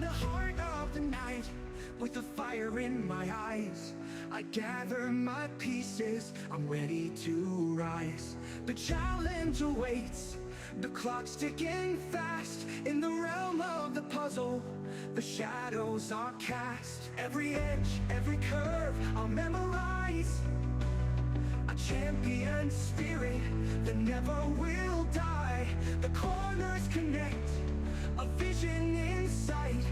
the heart of the night, with the fire in my eyes, I gather my pieces, I'm ready to rise. The challenge awaits, the clock's ticking fast. In the realm of the puzzle, the shadows are cast. Every edge, every curve, I'll memorize. A champion spirit that never will die. The corners connect, a vision in sight.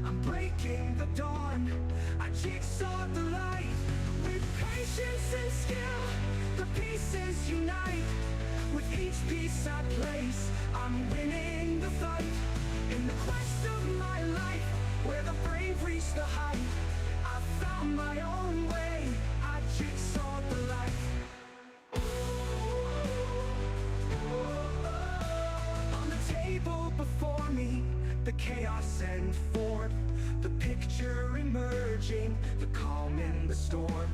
I'm breaking the dawn, I jigsaw the light. With patience and skill, the pieces unite. With each piece I place, I'm winning the fight. In the quest of my life, where the brave reach the height, I found my own way, I jigsaw the light. On the table before me, the chaos and form, the picture emerging, the calm in the storm.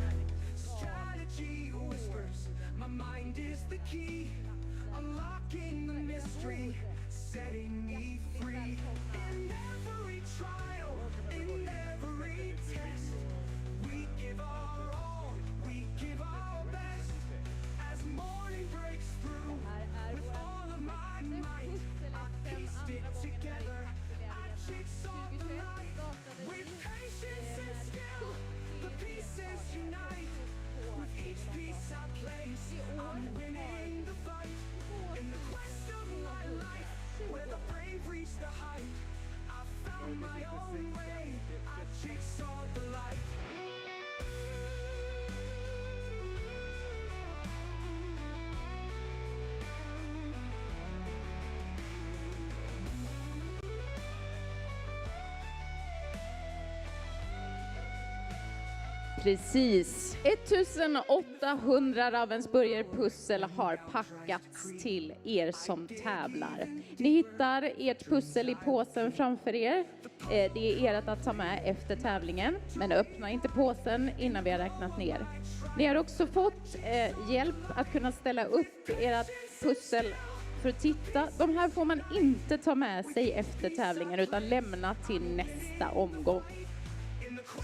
Strategy whispers, my mind is the key, unlocking the mystery, setting me free. In every trial, in every test, we give our all, we give our best. As morning breaks through, with all of my might, I pieced it together, I jigsaw the light. With patience and skill, the pieces unite. With each piece I place, I'm winning the fight. In the quest of my life, where the brave reach the height, I found my own way, I jigsaw the light. Precis. 1800 Ravensburger pussel har packats till er som tävlar. Ni hittar ert pussel i påsen framför er. Det är ert att ta med efter tävlingen, men öppna inte påsen innan vi har räknat ner. Ni har också fått hjälp att kunna ställa upp ert pussel för att titta. De här får man inte ta med sig efter tävlingen utan lämna till nästa omgång.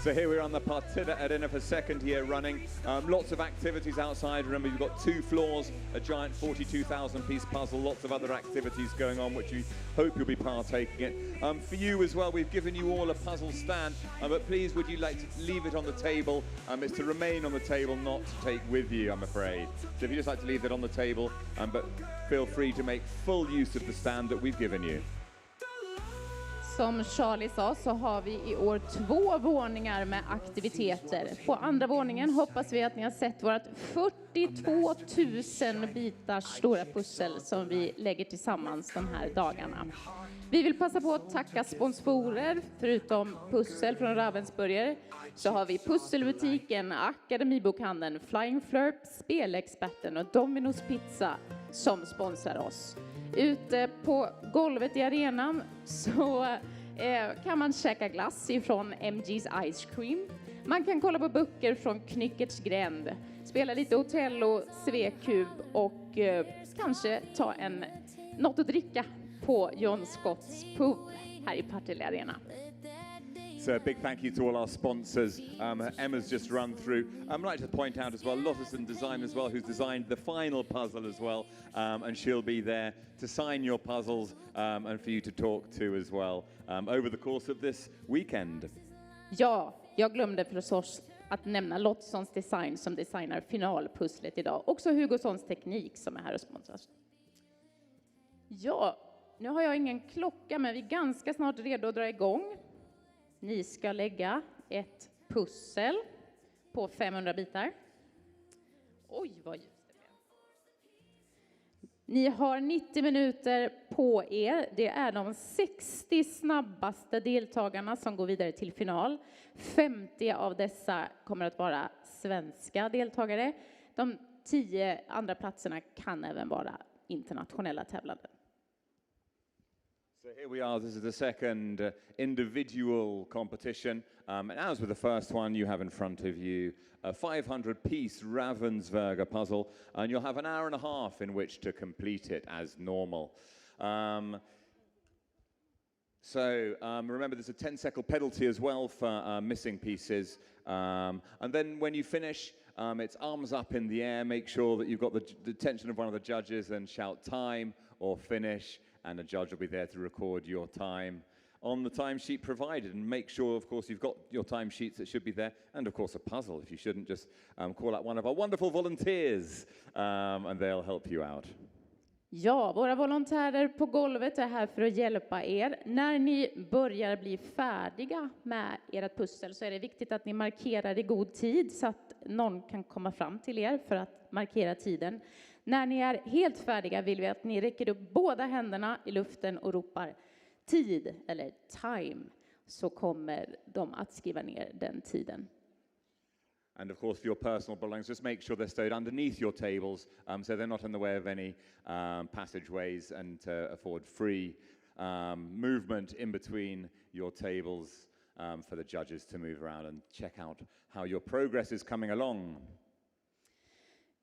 So here we're on the Partille Arena for second year running. Lots of activities outside. Remember, you've got 2 floors, a giant 42,000 piece puzzle, lots of other activities going on, which we hope you'll be partaking in. For you as well, we've given you all a puzzle stand, but please would you like to leave it on the table? It's to remain on the table, not to take with you, I'm afraid. So if you just like to leave it on the table, but feel free to make full use of the stand that we've given you. Som Charlie sa så har vi i år 2 våningar med aktiviteter. På andra våningen hoppas vi att ni har sett vårt 42 000 bitars stora pussel som vi lägger tillsammans de här dagarna. Vi vill passa på att tacka sponsorer. Förutom pussel från Ravensburger så har vi pusselbutiken, Akademibokhandeln, Flying Flirp, Spelexperten och Domino's Pizza som sponsrar oss. Ute på golvet i arenan så kan man käka glass ifrån MG's Ice Cream. Man kan kolla på böcker från Knyckerts gränd, spela lite Otello, Svekub och kanske ta något att dricka på John Scotts pub här i Partille Arena. So a big thank you to all our sponsors. Emma's just run through. I'd like to point out as well, Lotterson Design as well, who's designed the final puzzle as well. And she'll be there to sign your puzzles and for you to talk to as well over the course of this weekend. Ja, jag glömde förstås att nämna Lottssons Design som designar finalpusslet idag. Också Hugosons Teknik som är här och sponsras. Ja, nu har jag ingen klocka men vi är ganska snart redo att dra igång. Ni ska lägga ett pussel på 500 bitar. Oj, vad ljust det blev. Ni har 90 minuter på er. Det är de 60 snabbaste deltagarna som går vidare till final. 50 av dessa kommer att vara svenska deltagare. De 10 andra platserna kan även vara internationella tävlande. So here we are, this is the second individual competition. And as with the first one, you have in front of you a 500-piece Ravensburger puzzle, and you'll have an hour and a half in which to complete it as normal. So remember, there's a 10-second penalty as well for missing pieces. And then when you finish, it's arms up in the air. Make sure that you've got the attention of one of the judges and shout time or finish, and the judge will be there to record your time on the timesheet provided. And make sure, of course, you've got your timesheets that should be there, and of course a puzzle. If you shouldn't, just call out one of our wonderful volunteers, and they'll help you out. Ja, våra volontärer på golvet är här för att hjälpa er. När ni börjar bli färdiga med ert pussel så är det viktigt att ni markerar i god tid så att någon kan komma fram till er för att markera tiden. När ni är helt färdiga vill vi att ni räcker upp båda händerna i luften och ropar tid eller time, så kommer de att skriva ner den tiden. And of course, for your personal belongings, just make sure they're stowed underneath your tables, so they're not in the way of any passageways, and to afford free movement in between your tables for the judges to move around and check out how your progress is coming along.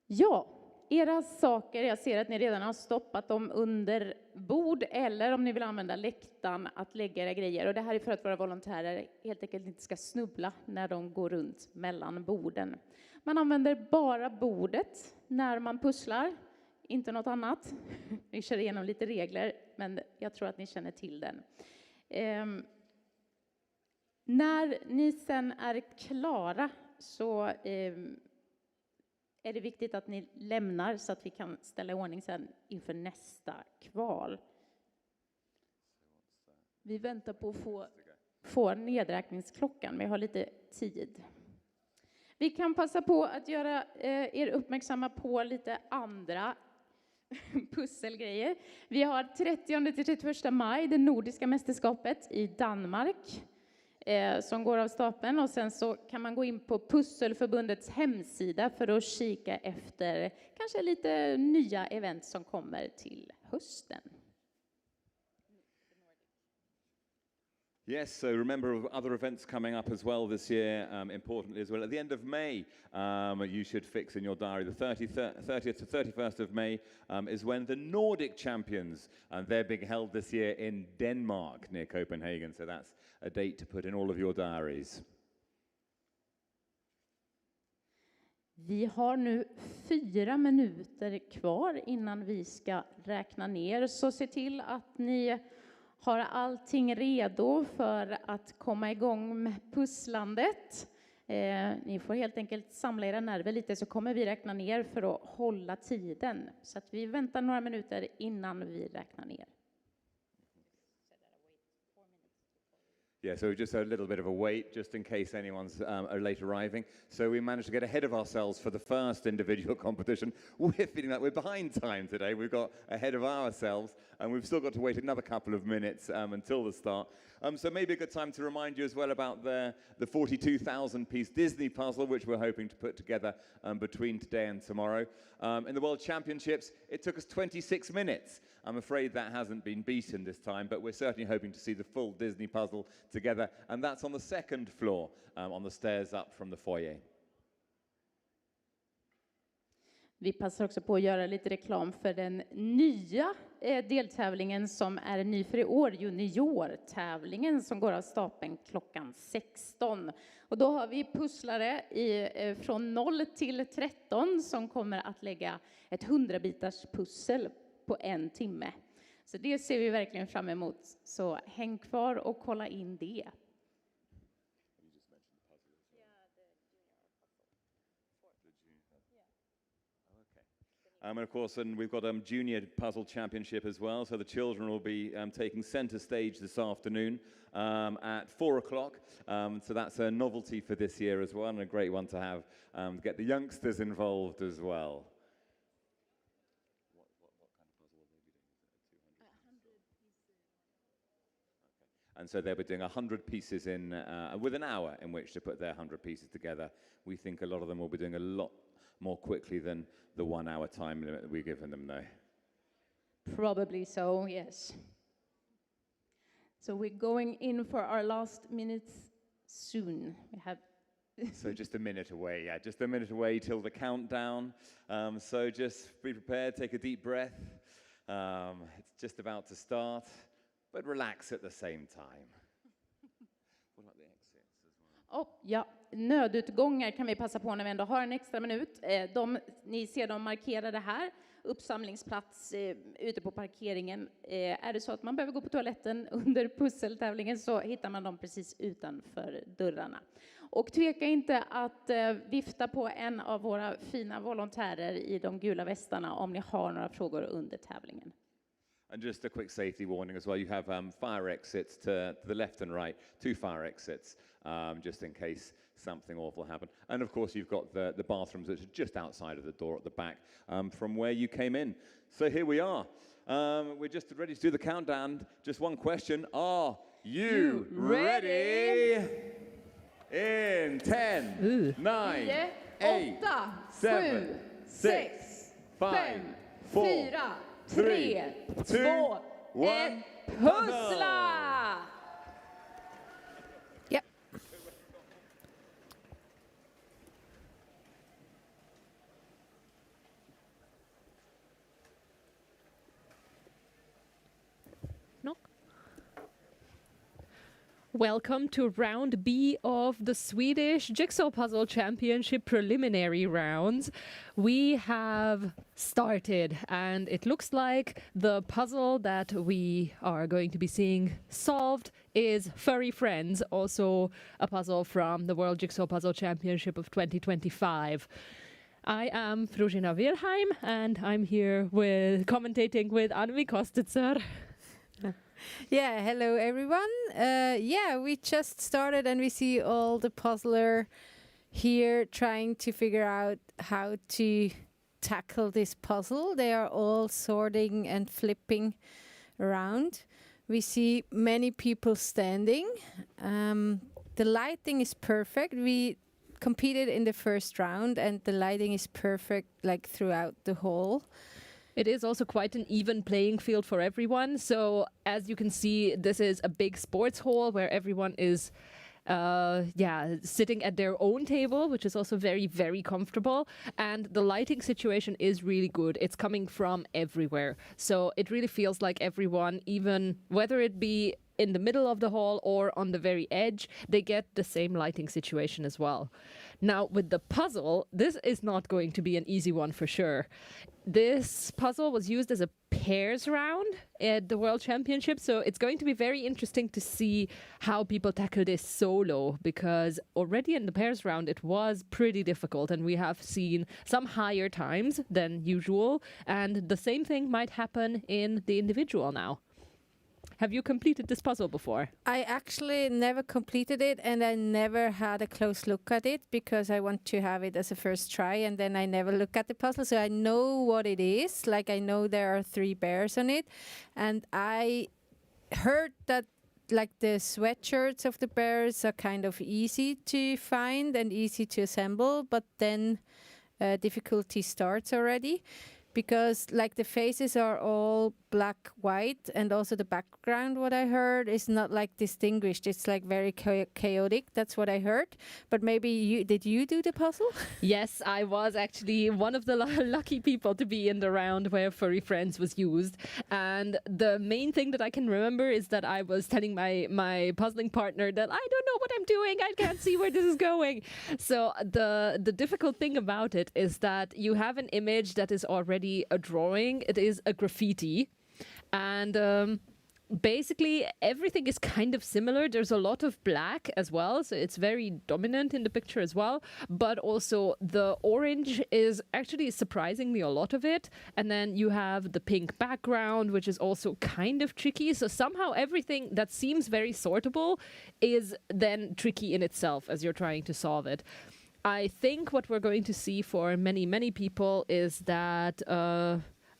Ja, era saker, jag ser att ni redan har stoppat dem under bord, eller om ni vill använda läktaren att lägga era grejer. Och det här är för att våra volontärer helt enkelt inte ska snubbla när de går runt mellan borden. Man använder bara bordet när man pusslar, inte något annat. Vi kör igenom lite regler, men jag tror att ni känner till den. När ni sen är klara så är det viktigt att ni lämnar så att vi kan ställa i ordning sen inför nästa kval. Vi väntar på att få nedräkningsklockan, men vi har lite tid. Vi kan passa på att göra er uppmärksamma på lite andra pusselgrejer. Vi har 30-31 maj det nordiska mästerskapet i Danmark som går av stapeln, och sen så kan man gå in på Pusselförbundets hemsida för att kika efter kanske lite nya event som kommer till hösten. Yes, so remember other events coming up as well this year, importantly as well. At the end of May, you should fix in your diary, the 30th to 31st of May is when the Nordic Champions, they're being held this year in Denmark near Copenhagen, so that's a date to put in all of your diaries. Vi har nu 4 minuter kvar innan vi ska räkna ner, så se till att ni har allting redo för att komma igång med pusslandet. Ni får helt enkelt samla era nerver lite, så kommer vi räkna ner för att hålla tiden. Så att vi väntar några minuter innan vi räknar ner. Yeah, so just a little bit of a wait, just in case anyone's late arriving. So we managed to get ahead of ourselves for the first individual competition. We're feeling like we're behind time today. We've got ahead of ourselves, and we've still got to wait another couple of minutes until the start. So maybe a good time to remind you as well about the 42,000-piece Disney puzzle, which we're hoping to put together between today and tomorrow. In the World Championships, it took us 26 minutes. I'm afraid that hasn't been beaten this time, but we're certainly hoping to see the full Disney puzzle together, and that's on the second floor, on the stairs up from the foyer. Vi passar också på att göra lite reklam för den nya deltävlingen som är ny för i år, juniortävlingen som går av stapeln klockan 16. Och då har vi pusslare från 0 till 13 som kommer att lägga ett 100-bitars pussel på 1 timme. Så det ser vi verkligen fram emot. Så häng kvar och kolla in det. And of course, and we've got junior puzzle championship as well. So the children will be taking center stage this afternoon at 4 o'clock. So that's a novelty for this year as well, and a great one to have to get the youngsters involved as well. And so they'll be doing 100 pieces in with an hour in which to put their 100 pieces together. We think a lot of them will be doing a lot more quickly than the 1 hour time limit that we've given them, though. Probably so, yes. So we're going in for our last minutes soon. We have So just a minute away, yeah, just a minute away till the countdown. So just be prepared, take a deep breath. It's just about to start. but relax at the same time. What about the exits as well? Ja, nödutgångar kan vi passa på när vi ändå har en extra minut. Ni ser dem markerade här. Uppsamlingsplats ute på parkeringen. Är det så att man behöver gå på toaletten under pusseltävlingen så hittar man dem precis utanför dörrarna. Och tveka inte att vifta på en av våra fina volontärer i de gula västarna om ni har några frågor under tävlingen. And just a quick safety warning as well, you have fire exits to the left and right, 2 fire exits, just in case something awful happened. And of course you've got the bathrooms which are just outside of the door at the back from where you came in. So here we are. We're just ready to do the countdown. Just one question, are you ready? In 10, 9, 8, 7, 6, 5, 4, 3, 2, 1, pussla! Yep. No. Welcome to round B of the Swedish Jigsaw Puzzle Championship preliminary rounds. We have started and it looks like the puzzle that we are going to be seeing solved is Furry Friends, also a puzzle from the World Jigsaw Puzzle Championship of 2025. I am Fruzina Wilheim and I'm here with commentating with Anvi Kostitzer. Yeah, hello everyone. We just started and we see all the puzzler here trying to figure out how to tackle this puzzle. They are all sorting and flipping around. We see many people standing. The lighting is perfect. We competed in the first round and the lighting is perfect like throughout the hall. It is also quite an even playing field for everyone. So as you can see, this is a big sports hall where everyone is sitting at their own table, which is also very, very comfortable. And the lighting situation is really good. It's coming from everywhere. So it really feels like everyone, even whether it be in the middle of the hall or on the very edge, they get the same lighting situation as well. Now, with the puzzle, this is not going to be an easy one for sure. This puzzle was used as a pairs round at the World Championship, so it's going to be very interesting to see how people tackle this solo, because already in the pairs round it was pretty difficult and we have seen some higher times than usual, and the same thing might happen in the individual now. Have you completed this puzzle before? I actually never completed it and I never had a close look at it because I want to have it as a first try and then I never look at the puzzle. So I know what it is. Like I know there are 3 bears on it. And I heard that like the sweatshirts of the bears are kind of easy to find and easy to assemble. But then difficulty starts already. Because like the faces are all black, white, and also the background, what I heard, is not like distinguished. It's like very chaotic. That's what I heard. But maybe did you do the puzzle? Yes, I was actually one of the lucky people to be in the round where Furry Friends was used. And the main thing that I can remember is that I was telling my puzzling partner that I don't know what I'm doing. I can't see where this is going. So the difficult thing about it is that you have an image that is already a drawing. It is a graffiti. And basically everything is kind of similar. There's a lot of black as well, so it's very dominant in the picture as well. But also the orange is actually surprisingly a lot of it. And then you have the pink background, which is also kind of tricky. So somehow everything that seems very sortable is then tricky in itself as you're trying to solve it. I think what we're going to see for many, many people is that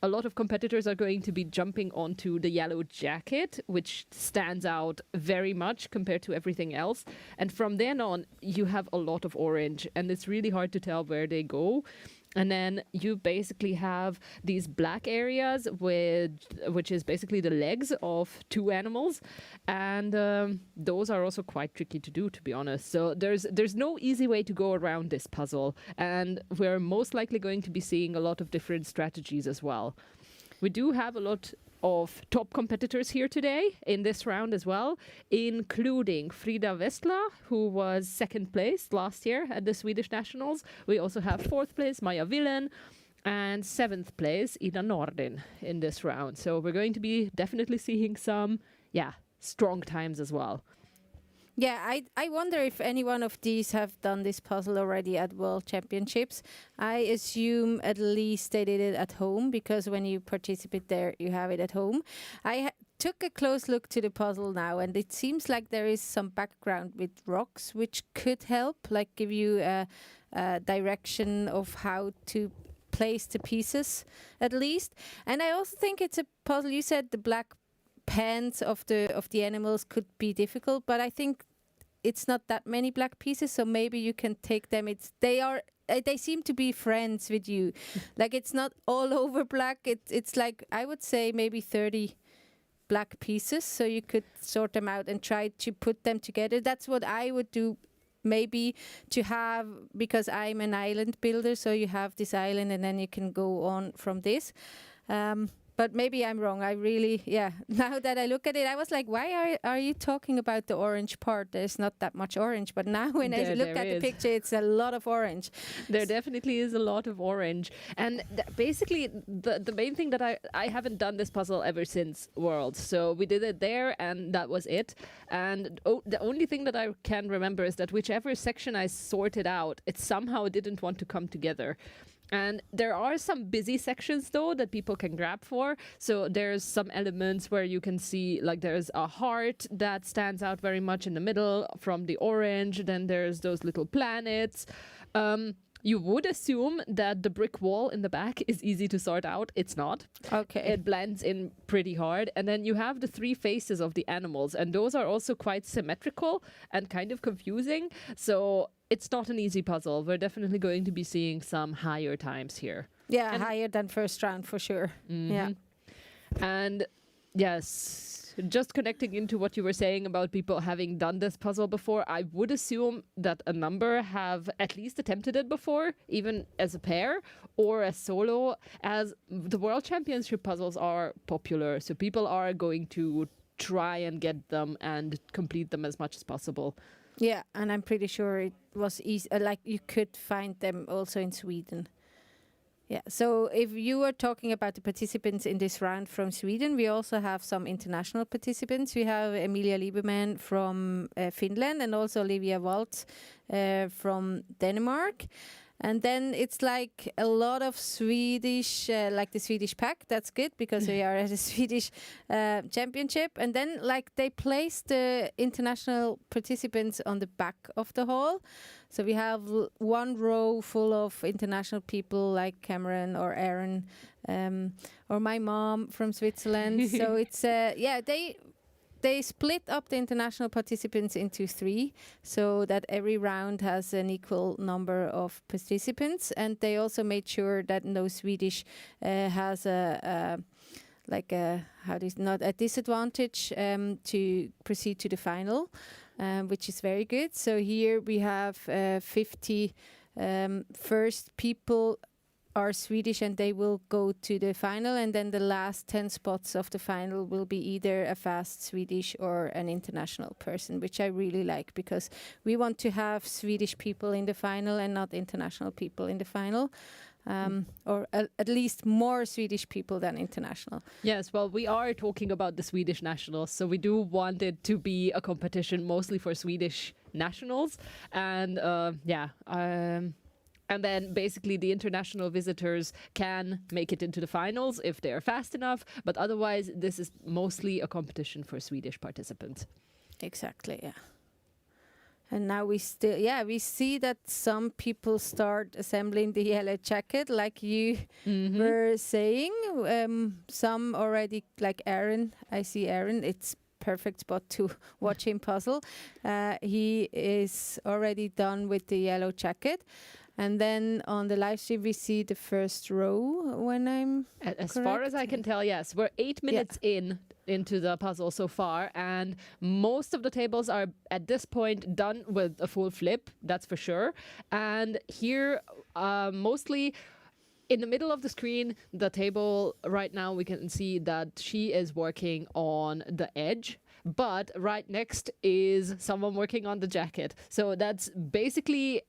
a lot of competitors are going to be jumping onto the yellow jacket, which stands out very much compared to everything else. And from then on, you have a lot of orange, and it's really hard to tell where they go. And then you basically have these black areas which is basically the legs of 2 animals. And those are also quite tricky to do, to be honest. So there's no easy way to go around this puzzle. And we're most likely going to be seeing a lot of different strategies as well. We do have a lot of top competitors here today in this round as well, including Frida Westla, who was second place last year at the Swedish Nationals. We also have fourth place Maja Villen and seventh place Ida Nordin in this round. So we're going to be definitely seeing some, strong times as well. Yeah, I wonder if any one of these have done this puzzle already at World Championships. I assume at least they did it at home, because when you participate there, you have it at home. I took a close look to the puzzle now, and it seems like there is some background with rocks, which could help, like give you a direction of how to place the pieces, at least. And I also think it's a puzzle. You said the black pants of the animals could be difficult, but I think it's not that many black pieces, so maybe you can take them. They seem to be friends with you. Like, it's not all over black. It's like, I would say maybe 30 black pieces, so you could sort them out and try to put them together. That's what I would do, maybe, to have, because I'm an island builder, so you have this island and then you can go on from this. But maybe I'm wrong. I really, now that I look at it, I was like, why are you talking about the orange part? There's not that much orange. But now when I look at the picture, it's a lot of orange. There definitely is a lot of orange. And basically, the main thing that I haven't done this puzzle ever since Worlds. So we did it there and that was it. And the only thing that I can remember is that whichever section I sorted out, it somehow didn't want to come together. And there are some busy sections, though, that people can grab for. So there's some elements where you can see, like, there's a heart that stands out very much in the middle from the orange. Then there's those little planets. You would assume that the brick wall in the back is easy to sort out. It's not. Okay. It blends in pretty hard. And then you have the three faces of the animals. And those are also quite symmetrical and kind of confusing. So it's not an easy puzzle. We're definitely going to be seeing some higher times here. Yeah, and higher than first round for sure. Mm-hmm. Yeah. And yes, just connecting into what you were saying about people having done this puzzle before, I would assume that a number have at least attempted it before, even as a pair or as solo, as the World Championship puzzles are popular. So people are going to try and get them and complete them as much as possible. Yeah, and I'm pretty sure it was easy. Like, you could find them also in Sweden. Yeah, so if you were talking about the participants in this round from Sweden, we also have some international participants. We have Emilia Lieberman from Finland and also Olivia Waltz from Denmark. And then it's like a lot of Swedish, like the Swedish pack. That's good because we are at a Swedish championship. And then, like, they place the international participants on the back of the hall. So we have one row full of international people like Cameron or Aaron or my mom from Switzerland. So it's, they split up the international participants into 3 so that every round has an equal number of participants. And they also made sure that no Swedish has not a disadvantage to proceed to the final, which is very good. So here we have 50 first people are Swedish and they will go to the final, and then the last 10 spots of the final will be either a fast Swedish or an international person, which I really like because we want to have Swedish people in the final and not international people in the final. Or at least more Swedish people than international. Yes, well, we are talking about the Swedish nationals, so we do want it to be a competition mostly for Swedish nationals. And and then basically the international visitors can make it into the finals if they're fast enough. But otherwise, this is mostly a competition for Swedish participants. Exactly, yeah. And now we see that some people start assembling the yellow jacket, like you were saying. Some already, like Aaron. I see Aaron. It's perfect spot to watch him puzzle. He is already done with the yellow jacket. And then on the live stream, we see the first row when I'm As correct? far as I can tell, yes. We're 8 minutes into the puzzle so far, and most of the tables are at this point done with a full flip, that's for sure. And here, mostly in the middle of the screen, the table right now, we can see that she is working on the edge. But right next is someone working on the jacket. So that's basically,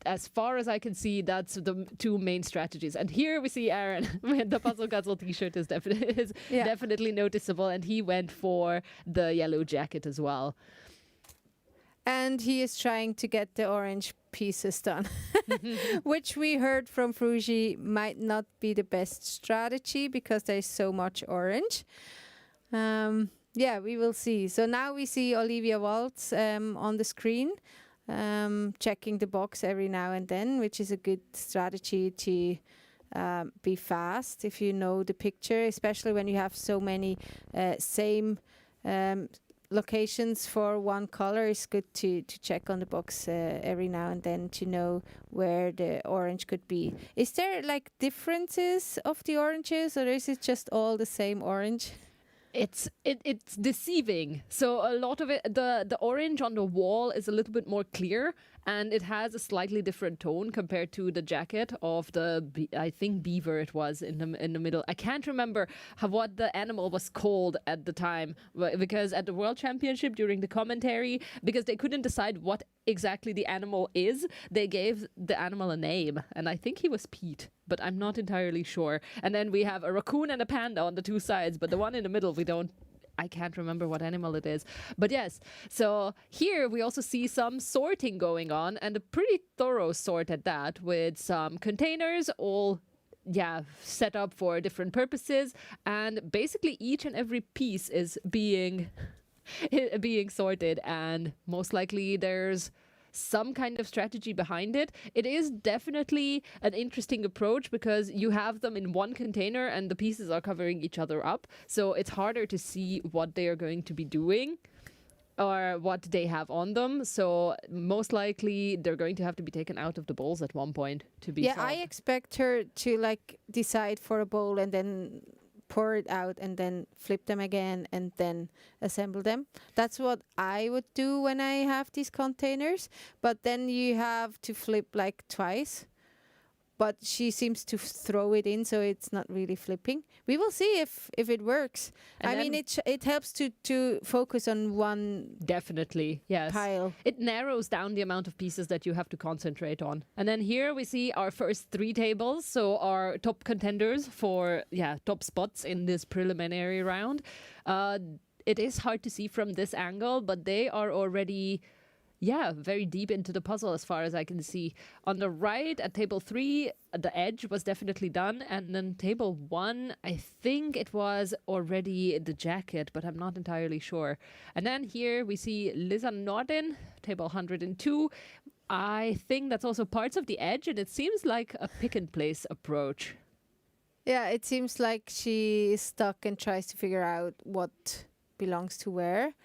as far as I can see, that's the two main strategies. And here we see Aaron with the Puzzle Guzzle t-shirt is definitely noticeable. And he went for the yellow jacket as well. And he is trying to get the orange pieces done, which we heard from Fruji might not be the best strategy because there's so much orange. Yeah, we will see. So now we see Olivia Waltz on the screen, checking the box every now and then, which is a good strategy to be fast if you know the picture, especially when you have so many same locations for one color. It's good to check on the box every now and then to know where the orange could be. Is there like differences of the oranges, or is it just all the same orange? It's deceiving. So a lot of it, the orange on the wall is a little bit more clear, and it has a slightly different tone compared to the jacket of I think beaver it was in the middle. I can't remember what the animal was called at the time, because at the World Championship during the commentary, because they couldn't decide what exactly the animal is, they gave the animal a name, and I think he was Pete, but I'm not entirely sure. And then we have a raccoon and a panda on the two sides, but the one in the middle I can't remember what animal it is. But yes, so here we also see some sorting going on, and a pretty thorough sort at that, with some containers all set up for different purposes, and basically each and every piece is being sorted, and most likely there's some kind of strategy behind it. It is definitely an interesting approach because you have them in one container and the pieces are covering each other up. So it's harder to see what they are going to be doing or what they have on them. So most likely they're going to have to be taken out of the bowls at one point to be solved. I expect her to like decide for a bowl and then pour it out and then flip them again and then assemble them. That's what I would do when I have these containers, but then you have to flip like twice. But she seems to throw it in, so it's not really flipping. We will see if it works. And I mean, it helps to focus on one definitely, yes, pile. It narrows down the amount of pieces that you have to concentrate on. And then here we see our first three tables, so our top contenders for top spots in this preliminary round. It is hard to see from this angle, but they are already very deep into the puzzle as far as I can see. On the right at table 3, the edge was definitely done. And then table 1, I think it was already the jacket, but I'm not entirely sure. And then here we see Lisa Norden, table 102. I think that's also parts of the edge, and it seems like a pick and place approach. Yeah, it seems like she is stuck and tries to figure out what belongs to where.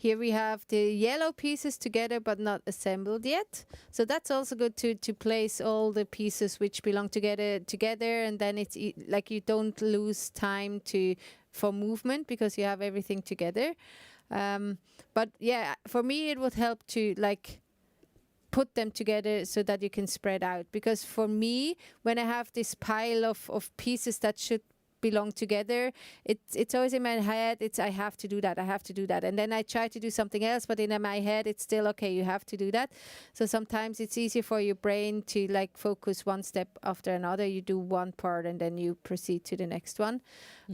Here we have the yellow pieces together but not assembled yet. So that's also good to place all the pieces which belong together, and then it's like you don't lose time for movement because you have everything together. But yeah, for me it would help to like put them together so that you can spread out. Because for me, when I have this pile of pieces that should belong together, it's always in my head, I have to do that, and then I try to do something else, but in my head it's still okay, you have to do that. So sometimes it's easier for your brain to like focus one step after another. You do one part and then you proceed to the next one.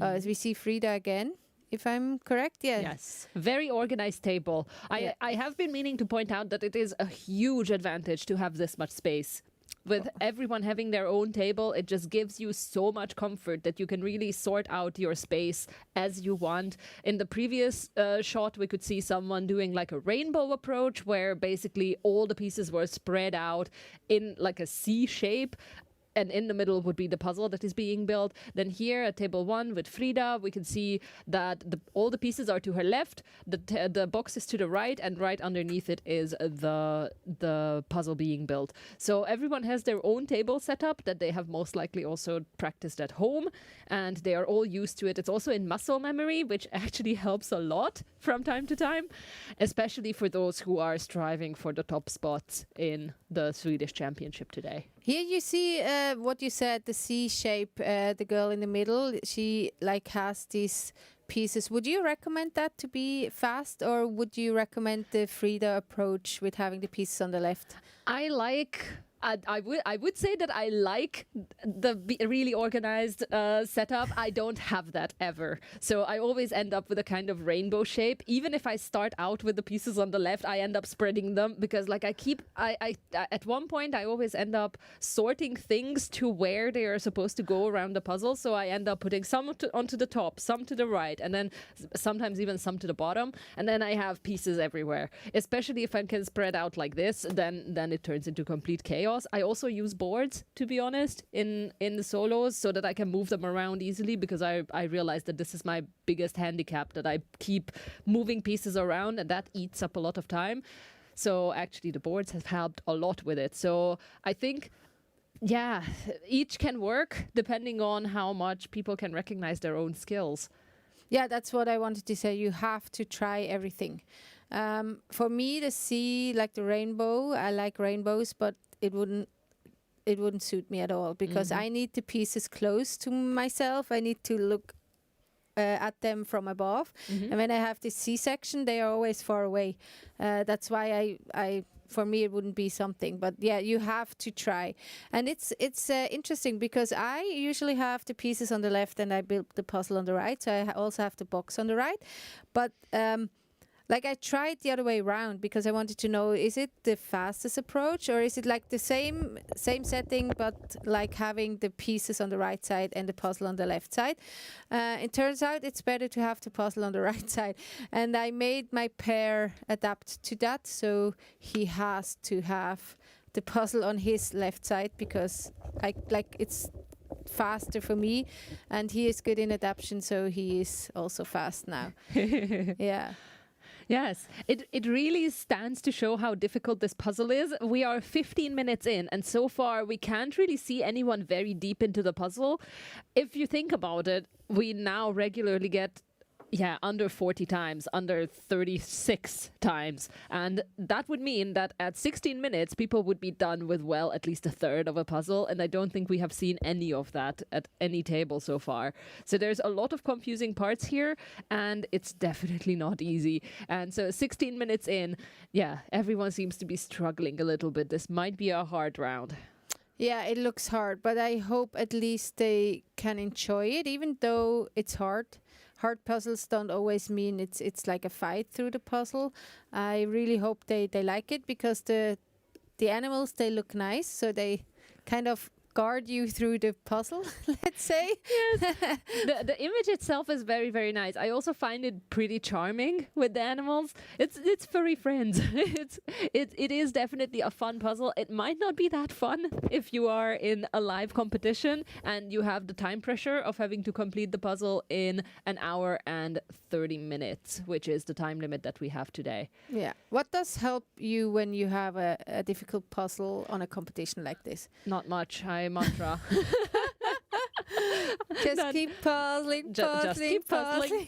As we see Frida again, if I'm correct. Yes, very organized table. I have been meaning to point out that it is a huge advantage to have this much space. With everyone having their own table, it just gives you so much comfort that you can really sort out your space as you want. In the previous shot, we could see someone doing like a rainbow approach where basically all the pieces were spread out in like a C shape. And in the middle would be the puzzle that is being built. Then here at table 1 with Frida, we can see that all the pieces are to her left, the box is to the right, and right underneath it is the puzzle being built. So everyone has their own table set up that they have most likely also practiced at home, and they are all used to it. It's also in muscle memory, which actually helps a lot from time to time, especially for those who are striving for the top spots in the Swedish Championship today. Here you see what you said, the C shape, the girl in the middle, she like has these pieces. Would you recommend that to be fast, or would you recommend the Frida approach with having the pieces on the left? I would say that I like the really organized setup. I don't have that ever. So I always end up with a kind of rainbow shape. Even if I start out with the pieces on the left, I end up spreading them because like I at one point I always end up sorting things to where they are supposed to go around the puzzle. So I end up putting some onto the top, some to the right, and then sometimes even some to the bottom. And then I have pieces everywhere. Especially if I can spread out like this, then it turns into complete chaos. I also use boards, to be honest, in the solos so that I can move them around easily because I realize that this is my biggest handicap, that I keep moving pieces around and that eats up a lot of time. So actually the boards have helped a lot with it. So I think, yeah, each can work depending on how much people can recognize their own skills. Yeah, that's what I wanted to say. You have to try everything. For me, the C, like the rainbow, I like rainbows, but it wouldn't suit me at all because I need the pieces close to myself. I need to look at them from above. And when I have this C section, they are always far away. That's why I for me it wouldn't be something. But yeah, you have to try. And it's interesting because I usually have the pieces on the left and I build the puzzle on the right. So I also have the box on the right. But like I tried the other way around because I wanted to know, is it the fastest approach or is it like the same setting but like having the pieces on the right side and the puzzle on the left side? It turns out it's better to have the puzzle on the right side. And I made my pair adapt to that. So he has to have the puzzle on his left side because it's faster for me and he is good in adaptation, so he is also fast now. Yeah. Yes, it really stands to show how difficult this puzzle is. We are 15 minutes in, and so far we can't really see anyone very deep into the puzzle. If you think about it, we now regularly get under 40 times, under 36 times. And that would mean that at 16 minutes, people would be done with, well, at least a third of a puzzle. And I don't think we have seen any of that at any table so far. So there's a lot of confusing parts here, and it's definitely not easy. And so 16 minutes in, everyone seems to be struggling a little bit. This might be a hard round. Yeah, it looks hard, but I hope at least they can enjoy it, even though it's hard. Hard puzzles don't always mean it's like a fight through the puzzle. I really hope they like it because the animals, they look nice, so they kind of guard you through the puzzle, let's say. Yes. The image itself is very, very nice. I also find it pretty charming with the animals. It's furry friends. It is definitely a fun puzzle. It might not be that fun if you are in a live competition and you have the time pressure of having to complete the puzzle in an hour and 30 minutes, which is the time limit that we have today. Yeah. What does help you when you have a difficult puzzle on a competition like this? Not much. Mantra. Just keep puzzling, just keep puzzling.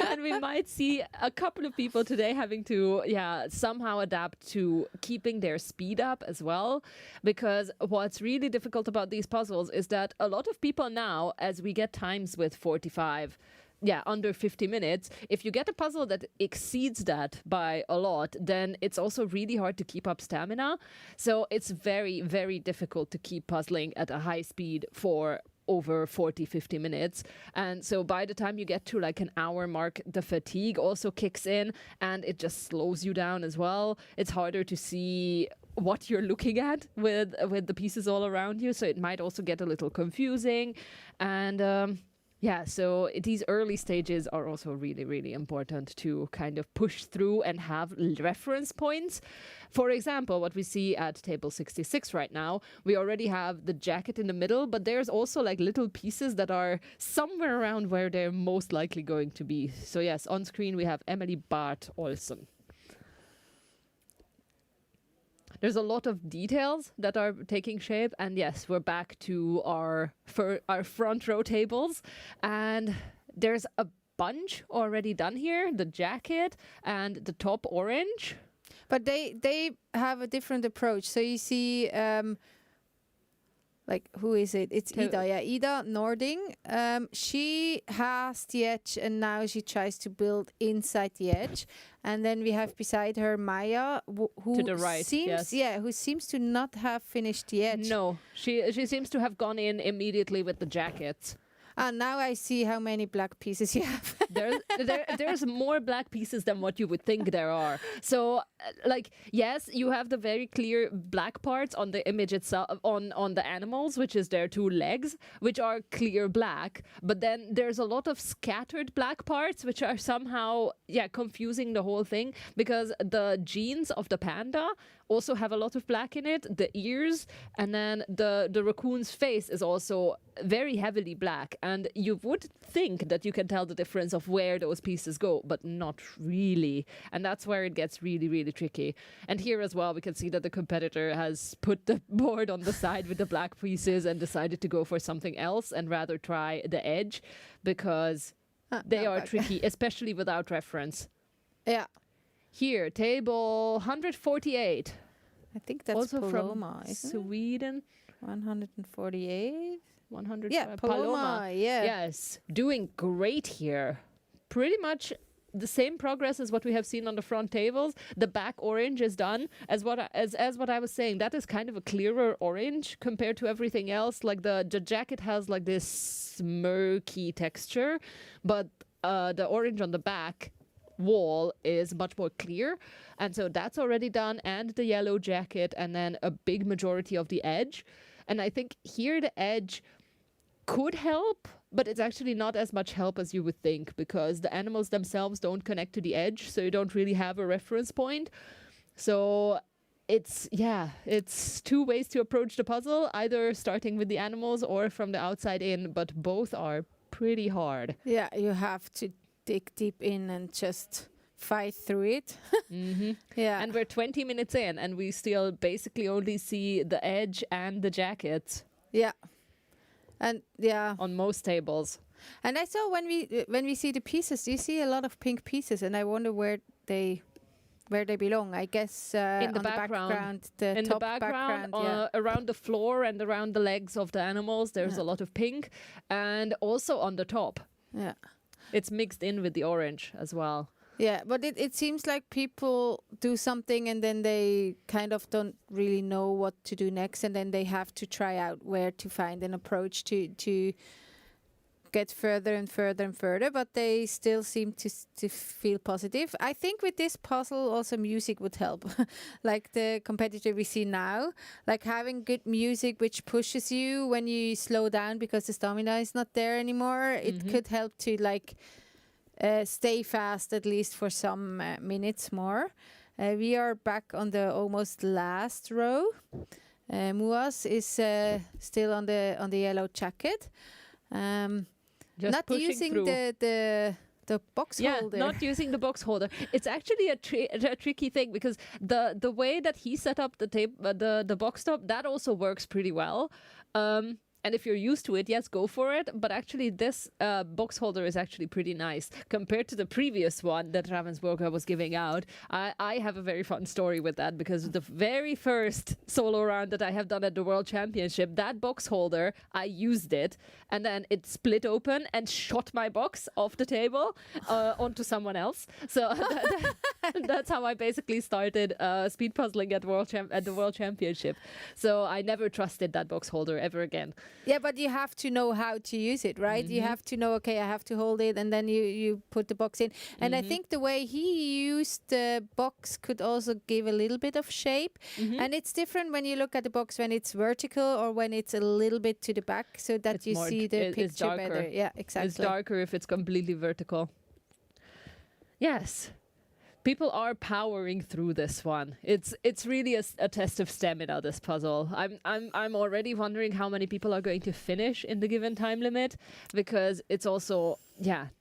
And we might see a couple of people today having to somehow adapt to keeping their speed up as well, because what's really difficult about these puzzles is that a lot of people now, as we get times with 45, under 50 minutes. If you get a puzzle that exceeds that by a lot, then it's also really hard to keep up stamina. So it's very, very difficult to keep puzzling at a high speed for over 40, 50 minutes. And so by the time you get to like an hour mark, the fatigue also kicks in and it just slows you down as well. It's harder to see what you're looking at with the pieces all around you. So it might also get a little confusing. And so these early stages are also really, really important to kind of push through and have reference points. For example, what we see at table 66 right now, we already have the jacket in the middle, but there's also like little pieces that are somewhere around where they're most likely going to be. So yes, on screen we have Emily Bart Olsen. There's a lot of details that are taking shape, and yes, we're back to our front row tables, and there's a bunch already done here, the jacket and the top orange. But they have a different approach. So you see, like, who is it? It's Ida. Yeah, Ida Nording. She has the edge, and now she tries to build inside the edge. And then we have beside her Maya, who To the right, seems, yes. who seems to not have finished the edge. No, she seems to have gone in immediately with the jackets. And now I see how many black pieces you have. There's more black pieces than what you would think there are. So, like, yes, you have the very clear black parts on the image itself, on the animals, which is their 2 legs, which are clear black. But then there's a lot of scattered black parts, which are somehow, confusing the whole thing, because the genes of the panda also have a lot of black in it, the ears, and then the raccoon's face is also very heavily black. And you would think that you can tell the difference of where those pieces go, but not really. And that's where it gets really, really tricky. And here as well, we can see that the competitor has put the board on the side with the black pieces and decided to go for something else and rather try the edge, because they are tricky, especially without reference. Yeah. Here, table 148. I think that's Also Paloma, from isn't it? Sweden. 148. 100. Yeah, Paloma, yeah. Yes, doing great here. Pretty much the same progress as what we have seen on the front tables. The back orange is done. As what I was saying, that is kind of a clearer orange compared to everything else. Like the jacket has like this murky texture, but the orange on the back wall is much more clear, and so that's already done, and the yellow jacket, and then a big majority of the edge. And I think here the edge could help, but it's actually not as much help as you would think, because the animals themselves don't connect to the edge, so you don't really have a reference point. So it's 2 ways to approach the puzzle, either starting with the animals or from the outside in, but both are pretty hard. Yeah, you have to dig deep in and just fight through it. Yeah. And we're 20 minutes in, and we still basically only see the edge and the jacket. Yeah. And yeah. On most tables. And I saw when we see the pieces, you see a lot of pink pieces, and I wonder where they belong. I guess in the on background. the In top the background, yeah. around the floor and around the legs of the animals, there's a lot of pink, and also on the top. Yeah. It's mixed in with the orange as well. Yeah, but it seems like people do something and then they kind of don't really know what to do next, and then they have to try out where to find an approach to get further and further and further, but they still seem to feel positive. I think with this puzzle also music would help. Like the competitor we see now, like having good music which pushes you when you slow down because the stamina is not there anymore. It could help to like stay fast at least for some minutes more. We are back on the almost last row. Muas is still on the yellow jacket. Just not using through. the box holder. Not using the box holder. It's actually a tricky thing, because the way that he set up the box top, that also works pretty well. And if you're used to it, yes, go for it. But actually, this box holder is actually pretty nice compared to the previous one that Ravensburger was giving out. I have a very fun story with that, because the very first solo round that I have done at the World Championship, that box holder, I used it, and then it split open and shot my box off the table onto someone else. So that's how I basically started speed puzzling at the World Championship. So I never trusted that box holder ever again. Yeah, but you have to know how to use it, right? You have to know, okay, I have to hold it, and then you put the box in. And I think the way he used the box could also give a little bit of shape. And it's different when you look at the box when it's vertical or when it's a little bit to the back, so that It's you more see the picture better. Yeah, exactly. It's darker if it's completely vertical. Yes. People are powering through this one. It's really a test of stamina, this puzzle. I'm already wondering how many people are going to finish in the given time limit, because it's also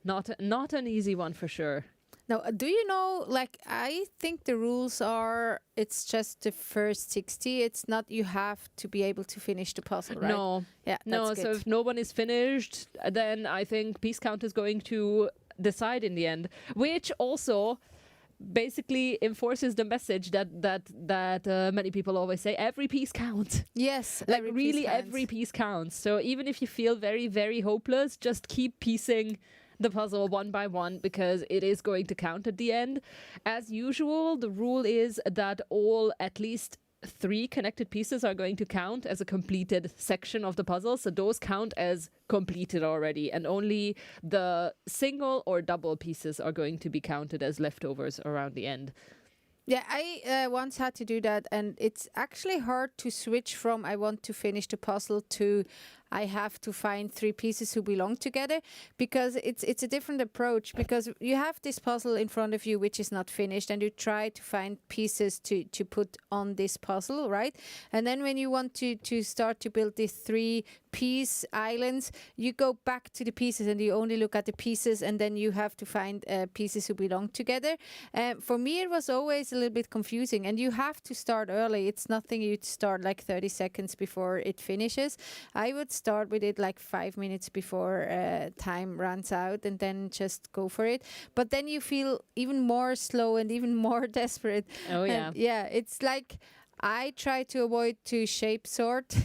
not an easy one for sure. Now, do you know, like, I think the rules are, it's just the first 60. It's not you have to be able to finish the puzzle, right? No. Yeah, No, that's so good. if no one is finished, then I think Piece Count is going to decide in the end, which also basically enforces the message that many people always say: every piece counts. Yes, Like really, every piece counts. So even if you feel very, very hopeless, just keep piecing the puzzle one by one, because it is going to count at the end. As usual, the rule is that all at least 3 connected pieces are going to count as a completed section of the puzzle. So those count as completed already, and only the single or double pieces are going to be counted as leftovers around the end. Yeah, I once had to do that, and it's actually hard to switch from I want to finish the puzzle to I have to find 3 pieces who belong together, because it's a different approach, because you have this puzzle in front of you which is not finished, and you try to find pieces to put on this puzzle, right? And then when you want to start to build these 3 piece islands, you go back to the pieces and you only look at the pieces, and then you have to find pieces who belong together. For me, it was always a little bit confusing, and you have to start early. It's nothing you start like 30 seconds before it finishes. I would start with it like 5 minutes before time runs out, and then just go for it. But then you feel even more slow and even more desperate. Oh, yeah. And yeah, it's like I try to avoid to shape sort.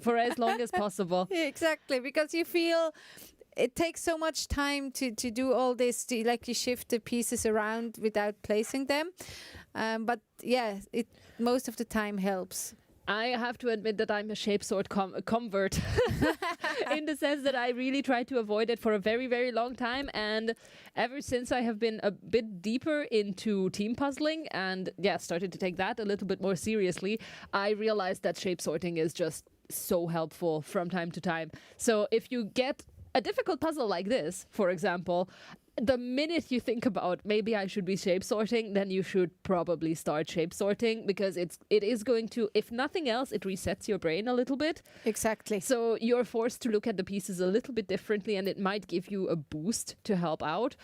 For as long as possible. Exactly, because you feel it takes so much time to do all this, like you shift the pieces around without placing them. But yeah, it most of the time helps. I have to admit that I'm a shape sort convert in the sense that I really tried to avoid it for a very, very long time. And ever since I have been a bit deeper into team puzzling and started to take that a little bit more seriously, I realized that shape sorting is just so helpful from time to time. So if you get a difficult puzzle like this, for example, the minute you think about maybe I should be shape sorting, then you should probably start shape sorting, because it is going to, if nothing else, it resets your brain a little bit. Exactly. So you're forced to look at the pieces a little bit differently, and it might give you a boost to help out.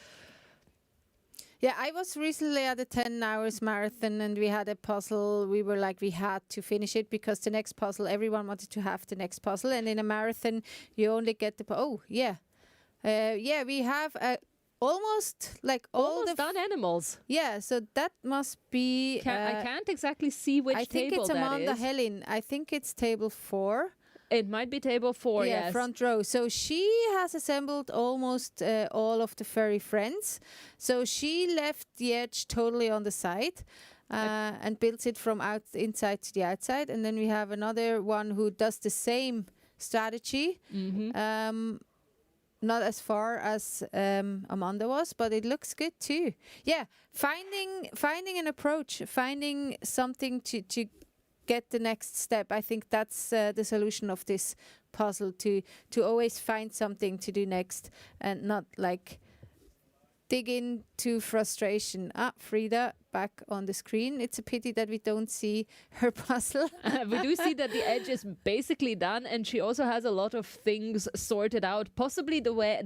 Yeah, I was recently at a 10 hours marathon, and we had a puzzle. We were like, we had to finish it because the next puzzle, everyone wanted to have the next puzzle. And in a marathon, you only get we have almost done animals. Yeah, so that must be. I can't exactly see which I think table it's that Amanda is. Hellin. I think it's table 4. It might be table 4, Yeah, yes. front row. So she has assembled almost all of the furry friends. So she left the edge totally on the side and builds it from inside to the outside. And then we have another one who does the same strategy. Mm-hmm. Not as far as Amanda was, but it looks good too. Yeah, finding an approach, finding something to get the next step. I think that's the solution of this puzzle, to always find something to do next and not like dig into frustration. Frida back on the screen. It's a pity that we don't see her puzzle. We do see that the edge is basically done, and she also has a lot of things sorted out. Possibly the way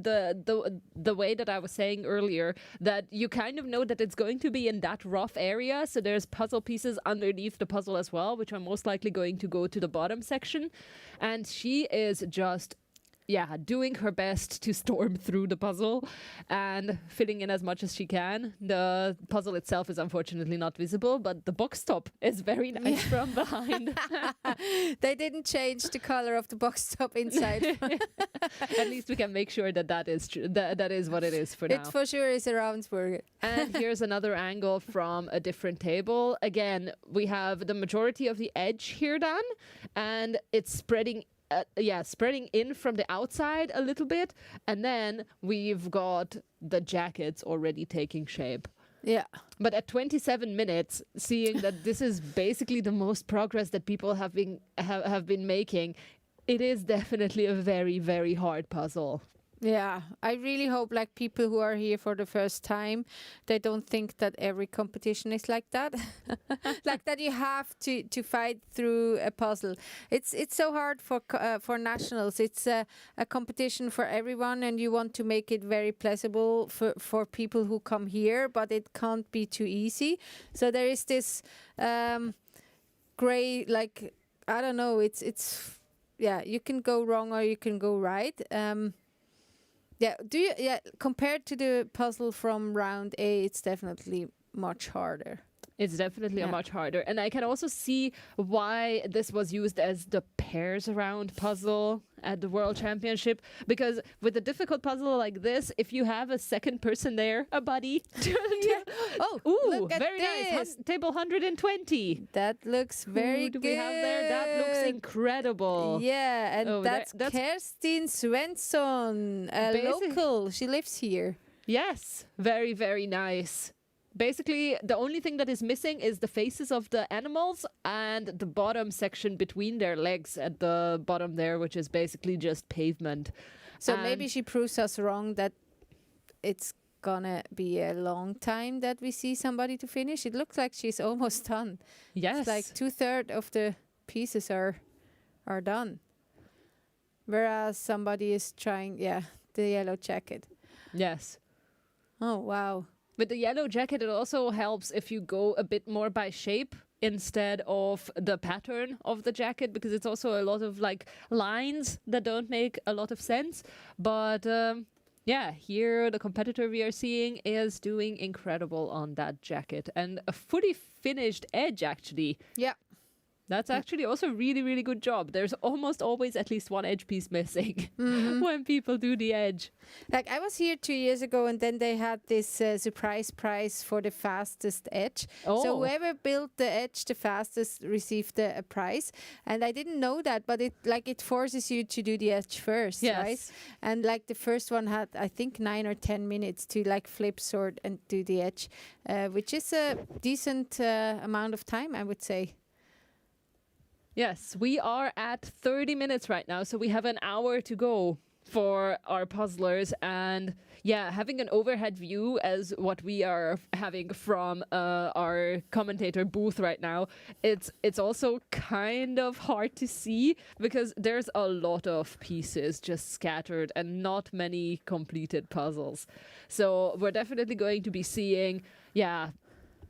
that I was saying earlier, that you kind of know that it's going to be in that rough area. So there's puzzle pieces underneath the puzzle as well, which are most likely going to go to the bottom section. And she is just doing her best to storm through the puzzle and filling in as much as she can. The puzzle itself is unfortunately not visible, but the box top is very nice from behind. They didn't change the color of the box top inside. At least we can make sure that is true. That is what it is for now. It for sure is a Ravensburger. And here's another angle from a different table. Again, we have the majority of the edge here done, and it's spreading in from the outside a little bit, and then we've got the jackets already taking shape. Yeah. But at 27 minutes, seeing that this is basically the most progress that people have been making, it is definitely a very, very hard puzzle. Yeah, I really hope like people who are here for the first time, they don't think that every competition is like that. Like that you have to fight through a puzzle. It's so hard for nationals. It's a competition for everyone, and you want to make it very pleasurable for people who come here, but it can't be too easy. So there is this gray, like, I don't know, it's you can go wrong or you can go right. Compared to the puzzle from round A, it's definitely much harder. It's definitely a much harder. And I can also see why this was used as the pairs around puzzle at the World Championship. Because with a difficult puzzle like this, if you have a second person there, a buddy. Oh, ooh, look at very nice. this. Table 120. That looks very Who do good. we have there? That looks incredible. Yeah, and Oh, that's that's Kerstin Svensson, a local. She lives here. Yes, very, very nice. Basically, the only thing that is missing is the faces of the animals and the bottom section between their legs at the bottom there, which is basically just pavement. So And- maybe she proves us wrong that it's gonna be a long time that we see somebody to finish. It looks like she's almost done. Yes. It's like 2/3 of the pieces are done. Whereas somebody is trying, the yellow jacket. Yes. Oh, wow. With the yellow jacket, it also helps if you go a bit more by shape instead of the pattern of the jacket, because it's also a lot of like lines that don't make a lot of sense. But here the competitor we are seeing is doing incredible on that jacket, and a fully finished edge actually. Yeah. That's actually also a really, really good job. There's almost always at least one edge piece missing when people do the edge. Like I was here 2 years ago, and then they had this surprise prize for the fastest edge. So Oh. whoever built the edge the fastest received a prize. And I didn't know that, but it forces you to do the edge first, Yes. right? And like the first one had, I think, 9 or 10 minutes to like flip, sort, and do the edge, which is a decent amount of time, I would say. Yes, we are at 30 minutes right now, so we have an hour to go for our puzzlers. And having an overhead view as what we are having from our commentator booth right now, it's also kind of hard to see because there's a lot of pieces just scattered and not many completed puzzles. So we're definitely going to be seeing,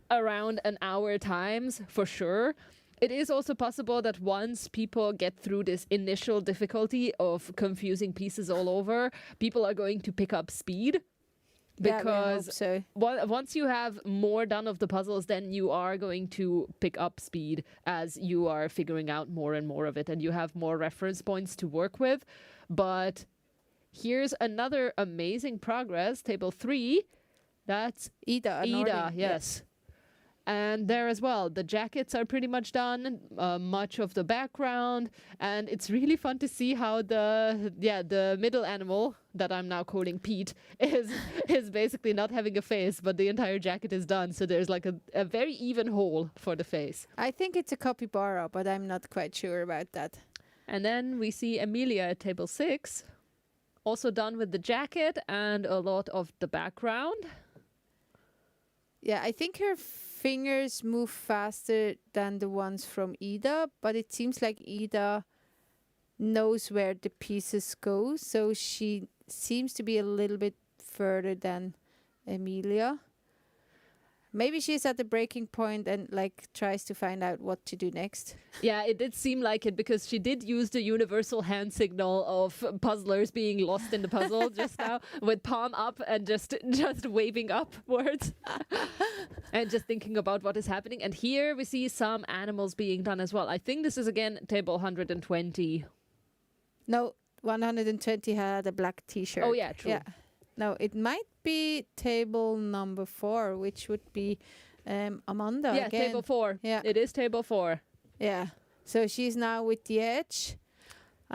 around an hour times for sure. It is also possible that once people get through this initial difficulty of confusing pieces all over, people are going to pick up speed. Because once you have more done of the puzzles, then you are going to pick up speed as you are figuring out more and more of it, and you have more reference points to work with. But here's another amazing progress. Table 3, that's Ida, Ida, yes. And there as well, the jackets are pretty much done, much of the background, and it's really fun to see how the middle animal that I'm now calling Pete is basically not having a face, but the entire jacket is done, so there's like a very even hole for the face. I think it's a capybara, but I'm not quite sure about that. And then we see Emilia at table 6, also done with the jacket and a lot of the background. Yeah, I think her fingers move faster than the ones from Ida, but it seems like Ida knows where the pieces go, so she seems to be a little bit further than Emilia. Maybe she's at the breaking point and like tries to find out what to do next. Yeah, it did seem like it because she did use the universal hand signal of puzzlers being lost in the puzzle just now with palm up and just waving upwards and just thinking about what is happening. And here we see some animals being done as well. I think this is again table 120. No, 120 had a black t-shirt. Oh yeah, true. Yeah. No, it might be table number 4, which would be Amanda Yeah, again. table 4. Yeah. It is table 4. Yeah. So she's now with the edge.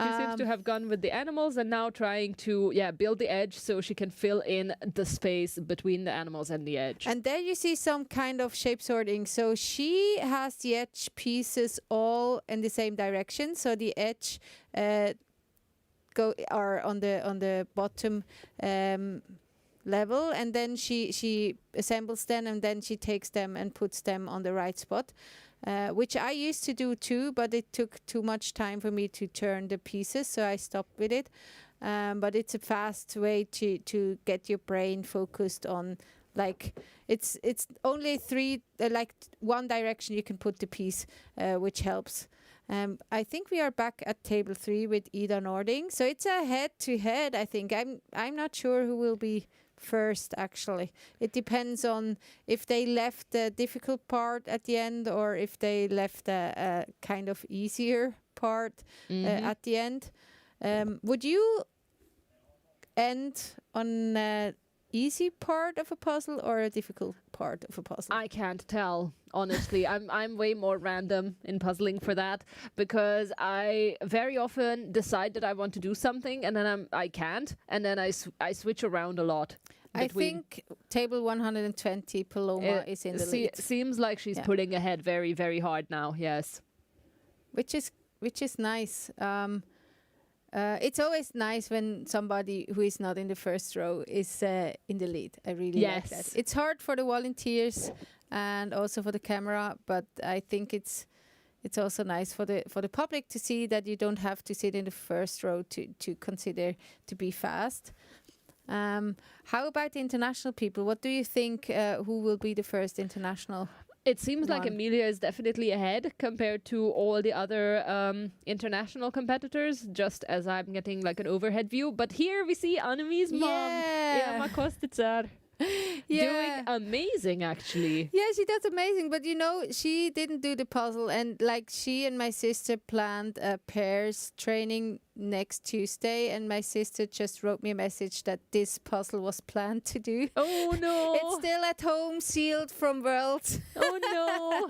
She seems to have gone with the animals and now trying to build the edge so she can fill in the space between the animals and the edge. And there you see some kind of shape sorting. So she has the edge pieces all in the same direction. So the edge are on the bottom level, and then she assembles them, and then she takes them and puts them on the right spot, which I used to do too, but it took too much time for me to turn the pieces, so I stopped with it. But it's a fast way to get your brain focused on, like, it's only one direction you can put the piece, which helps. I think we are back at table 3 with Ida Nording. So it's a head-to-head, I think. I'm not sure who will be first, actually. It depends on if they left the difficult part at the end or if they left a kind of easier part at the end. Would you end on an easy part of a puzzle or a difficult part of a puzzle? I can't tell, honestly. I'm way more random in puzzling for that, because I very often decide that I want to do something and then I can't, and then I switch around a lot. I think table 120 Paloma is in the lead. Seems like she's pulling ahead very, very hard now. Yes, which is nice. It's always nice when somebody who is not in the first row is in the lead. I really like that. It's hard for the volunteers and also for the camera, but I think it's also nice for the public to see that you don't have to sit in the first row to consider to be fast. How about the international people? What do you think? Who will be the first international? It seems like Emilia is definitely ahead compared to all the other international competitors, just as I'm getting like an overhead view. But here we see Annemie's mom, Emma Kostitzer, doing amazing, actually. Yeah, she does amazing. But, you know, she didn't do the puzzle. And, like, she and my sister planned a pairs training next Tuesday. And my sister just wrote me a message that this puzzle was planned to do. Oh, no. It's still at home, sealed from Worlds. Oh, no.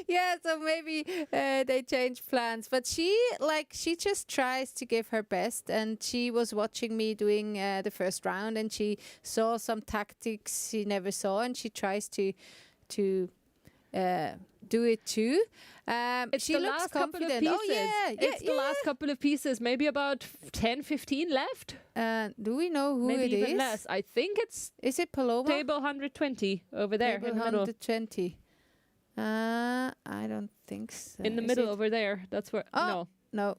Yeah, so maybe they changed plans. But she just tries to give her best. And she was watching me doing the first round. And she saw some tactics she never saw. And she tries to do it too. It's she the looks last couple of confident. pieces. It's the last couple of pieces. Maybe about 10, 15 left. Do we know who Maybe it even is? less. I think it's Is it Paloma? table 120 over there. Table in the middle. 120. I don't think so. In the Is middle it? over there. That's where. Oh, no.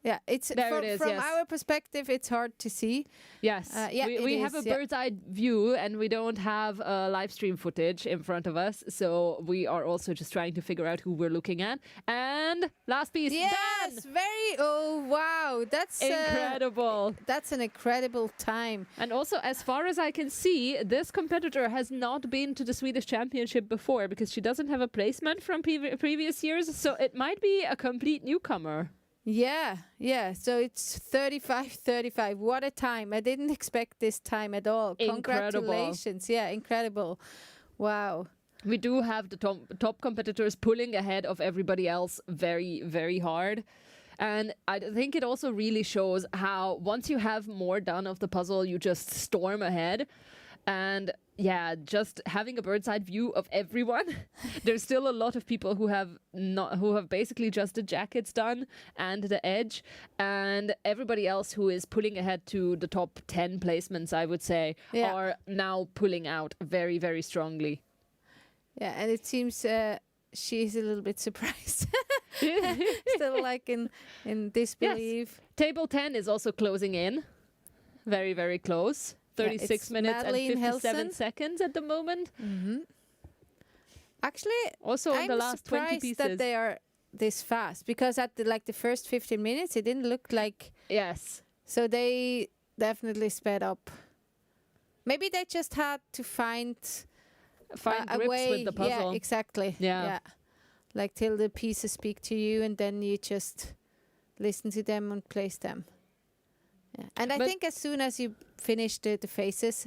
Yeah, it's There from, it is, from yes. our perspective, it's hard to see. Yes, yeah, we it have is, a bird's eye view and we don't have live stream footage in front of us. So we are also just trying to figure out who we're looking at. And last piece, Yes, done! oh wow, that's Incredible. That's an incredible time. And also, as far as I can see, this competitor has not been to the Swedish Championship before because she doesn't have a placement from previous years. So it might be a complete newcomer. Yeah. So it's 35:35. What a time. I didn't expect this time at all. Incredible. Congratulations. Yeah, incredible. Wow. We do have the top competitors pulling ahead of everybody else very, very hard. And I think it also really shows how once you have more done of the puzzle, you just storm ahead. And yeah, just having a bird's eye view of everyone. There's still a lot of people who have basically just the jackets done and the edge, and everybody else who is pulling ahead to the top 10 placements, I would say, are now pulling out very, very strongly. Yeah, and it seems she's a little bit surprised. Still like in disbelief. Yes. Table 10 is also closing in. Very, very close. 36 minutes Madeleine and 57 Helsen. seconds at the moment. Mm-hmm. Actually, Also in I'm the last 20 surprised pieces. that they are this fast, because at the first 15 minutes, it didn't look like... Yes. So they definitely sped up. Maybe they just had to find a grips way with the puzzle. Yeah, exactly. Yeah. Like till the pieces speak to you, and then you just listen to them and place them. Yeah. And I think as soon as you finish the faces,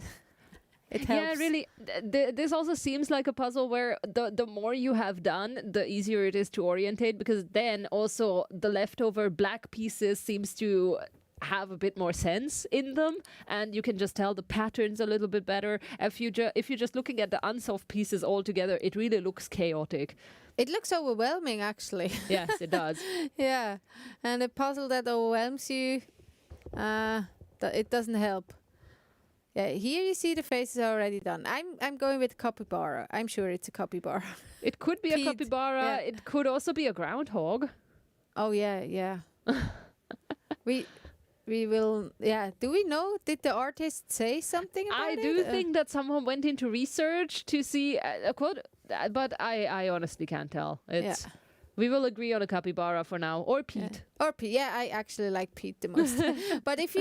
it helps. Yeah, really. This also seems like a puzzle where the more you have done, the easier it is to orientate, because then also the leftover black pieces seems to have a bit more sense in them, and you can just tell the patterns a little bit better. If you're just looking at the unsolved pieces all together, it really looks chaotic. It looks overwhelming, actually. Yes, it does. Yeah, and a puzzle that overwhelms you, it doesn't help. Yeah, here you see the faces are already done. I'm going with capybara. I'm sure it's a capybara. It could be a Pete, capybara. yeah. It could also be a groundhog. Oh yeah. we will. Yeah. Do we know? Did the artist say something about it? I do think that someone went into research to see a quote, but I honestly can't tell. It's. Yeah. We will agree on a capybara for now, or Pete. Or Pete. Yeah, I actually like Pete the most. But if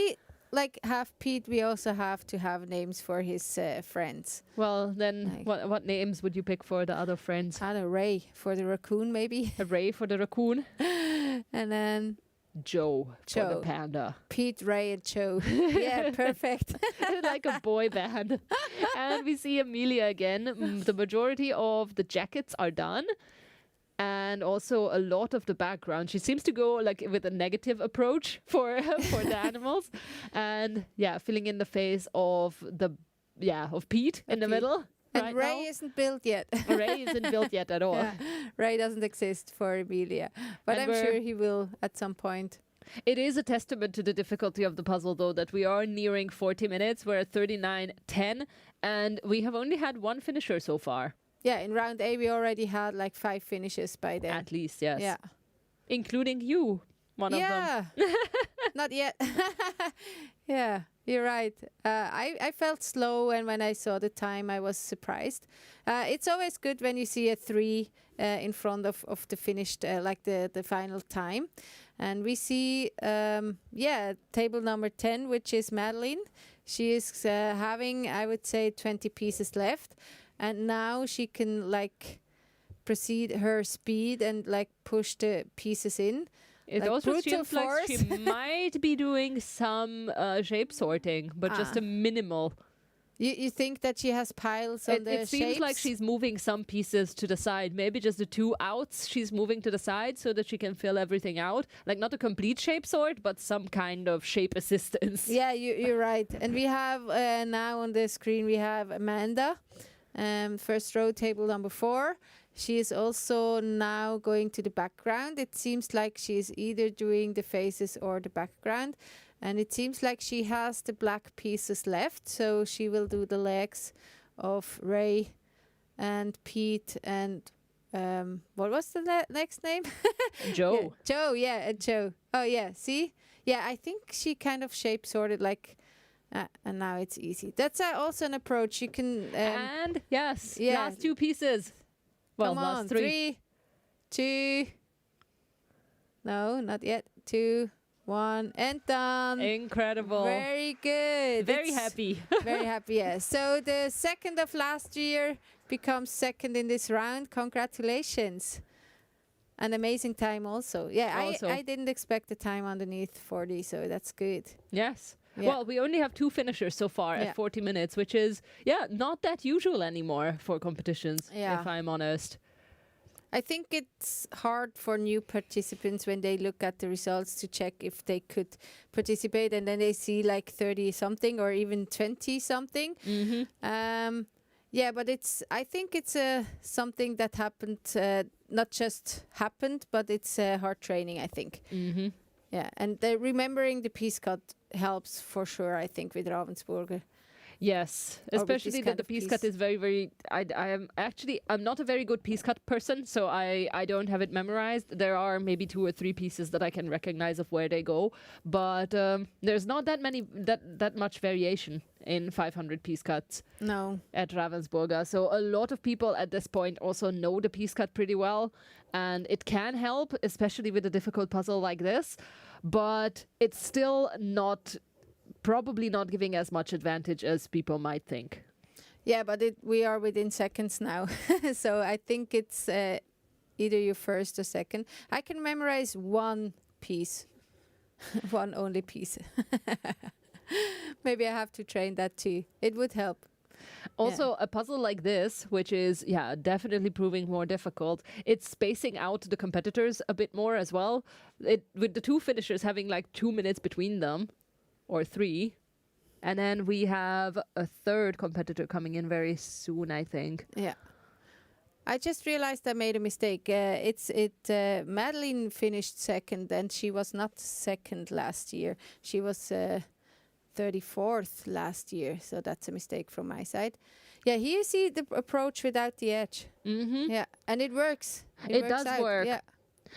like have Pete, we also have to have names for his friends. Well, then Like- what names would you pick for the other friends? I don't know, Ray for the raccoon, maybe. A Ray for the raccoon, And then Joe for the Joe. panda. Pete, Ray, and Joe. Yeah, perfect. Like a boy band. And we see Amelia again. The majority of the jackets are done. And also a lot of the background. She seems to go like with a negative approach for the animals. And yeah, filling in the face of of Pete in the Pete. middle. And right Ray now. isn't built yet. Ray isn't built yet at all. Yeah, Ray doesn't exist for Emilia, but And I'm we're- sure he will at some point. It is a testament to the difficulty of the puzzle, though, that we are nearing 40 minutes. We're at 39:10, and we have only had one finisher so far, Yeah, in round A we already had like 5 finishes by then. at least, yes. Yeah. Including you, one of them. Yeah. Not yet. Yeah, you're right. I felt slow, and when I saw the time, I was surprised. It's always good when you see a 3 in front of the finished, like the final time. And we see, table number 10, which is Madeline. She is having, I would say, 20 pieces left. And now she can, like, proceed her speed and, like, push the pieces in. It Like also brutal seems like she might be doing some shape sorting, but just a minimal. You think that she has piles on the It seems like shapes? she's moving some pieces to the side. Maybe just the 2 outs she's moving to the side so that she can fill everything out. Like not a complete shape sort, but some kind of shape assistance. Yeah, you're right. And we have now on the screen, we have Amanda, first row, table number 4. She is also now going to the background. It seems like she's either doing the faces or the background. And it seems like she has the black pieces left. So she will do the legs of Ray and Pete and what was the next name? Joe. Yeah, Joe, yeah, and Joe. Oh, yeah, see? Yeah, I think she kind of shape sorted like, and now it's easy. That's also an approach. You can... And yes, yeah. last 2 pieces. Well, come on, last 3. 3, 2... No, not yet. 2, 1, and done. Incredible. Very good. Very It's happy. very happy, yes. So the second of last year becomes second in this round. Congratulations. An amazing time also. Yeah, Also. I didn't expect the time underneath 40, so that's good. Yes. Yeah. Well, we only have 2 finishers so far Yeah. at 40 minutes, which is, not that usual anymore for competitions, Yeah. if I'm honest. I think it's hard for new participants when they look at the results to check if they could participate, and then they see like 30 something or even 20 something. Mm-hmm. Yeah, but I think it's something that happened, not just happened, but it's hard training, I think. Mm-hmm. Yeah, and remembering the piece cut helps for sure, I think, with Ravensburger. Yes, Or with this especially that kind the of piece cut piece. is very, very. I'm not a very good piece cut person, so I don't have it memorized. There are maybe 2 or 3 pieces that I can recognize of where they go, but there's not that much variation in 500 piece cuts No. at Ravensburger. So a lot of people at this point also know the piece cut pretty well, and it can help, especially with a difficult puzzle like this, but it's still probably not giving as much advantage as people might think. Yeah, but we are within seconds now. So I think it's either your first or second. I can memorize one piece, one only piece. Maybe I have to train that too. It would help. Also, a puzzle like this, which is, definitely proving more difficult, it's spacing out the competitors a bit more as well. With the 2 finishers having like 2 minutes between them, or 3. And then we have a 3rd competitor coming in very soon, I think. Yeah. I just realized I made a mistake. Madeline finished second, and she was not second last year. She was 34th last year, so that's a mistake from my side. Yeah, here you see the approach without the edge. Mm-hmm. Yeah, and it works. It works does out. work. Yeah.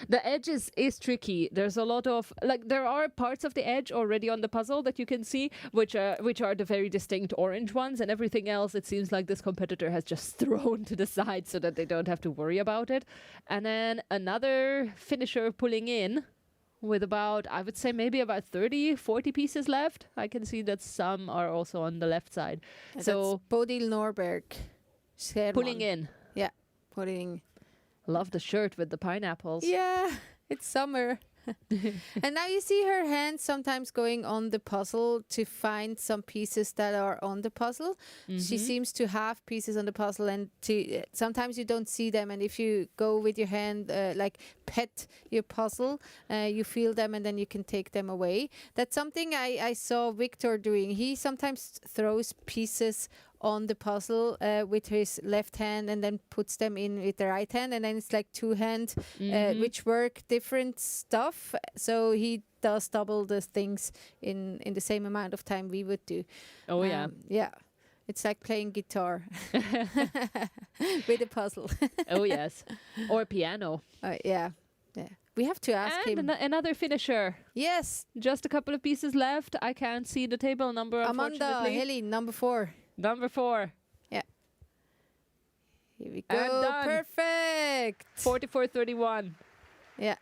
The edge is tricky. There's a lot of, there are parts of the edge already on the puzzle that you can see, which are the very distinct orange ones, and everything else, it seems like this competitor has just thrown to the side so that they don't have to worry about it. And then another finisher pulling in. with about, I would say maybe about 30, 40 pieces left. I can see that some are also on the left side. So Bodil Norberg. pulling in. Yeah, putting. Love the shirt with the pineapples. Yeah, it's summer. And now you see her hands sometimes going on the puzzle to find some pieces that are on the puzzle. She seems to have pieces on the puzzle, and sometimes you don't see them. And if you go with your hand, like pet your puzzle, you feel them, and then you can take them away. That's something I saw Victor doing. He sometimes throws pieces on the puzzle with his left hand and then puts them in with the right hand, and then it's like two hands which work different stuff, so he does double the things in the same amount of time we would do. Yeah, it's like playing guitar with a puzzle. Oh yes, or piano. Yeah we have to ask and him. Another finisher. Yes, Just a couple of pieces left. I can't see the table number, Amanda unfortunately. Helin, number 4. Number 4. Yeah. Here we And go. done. Perfect. 44:31. Yeah.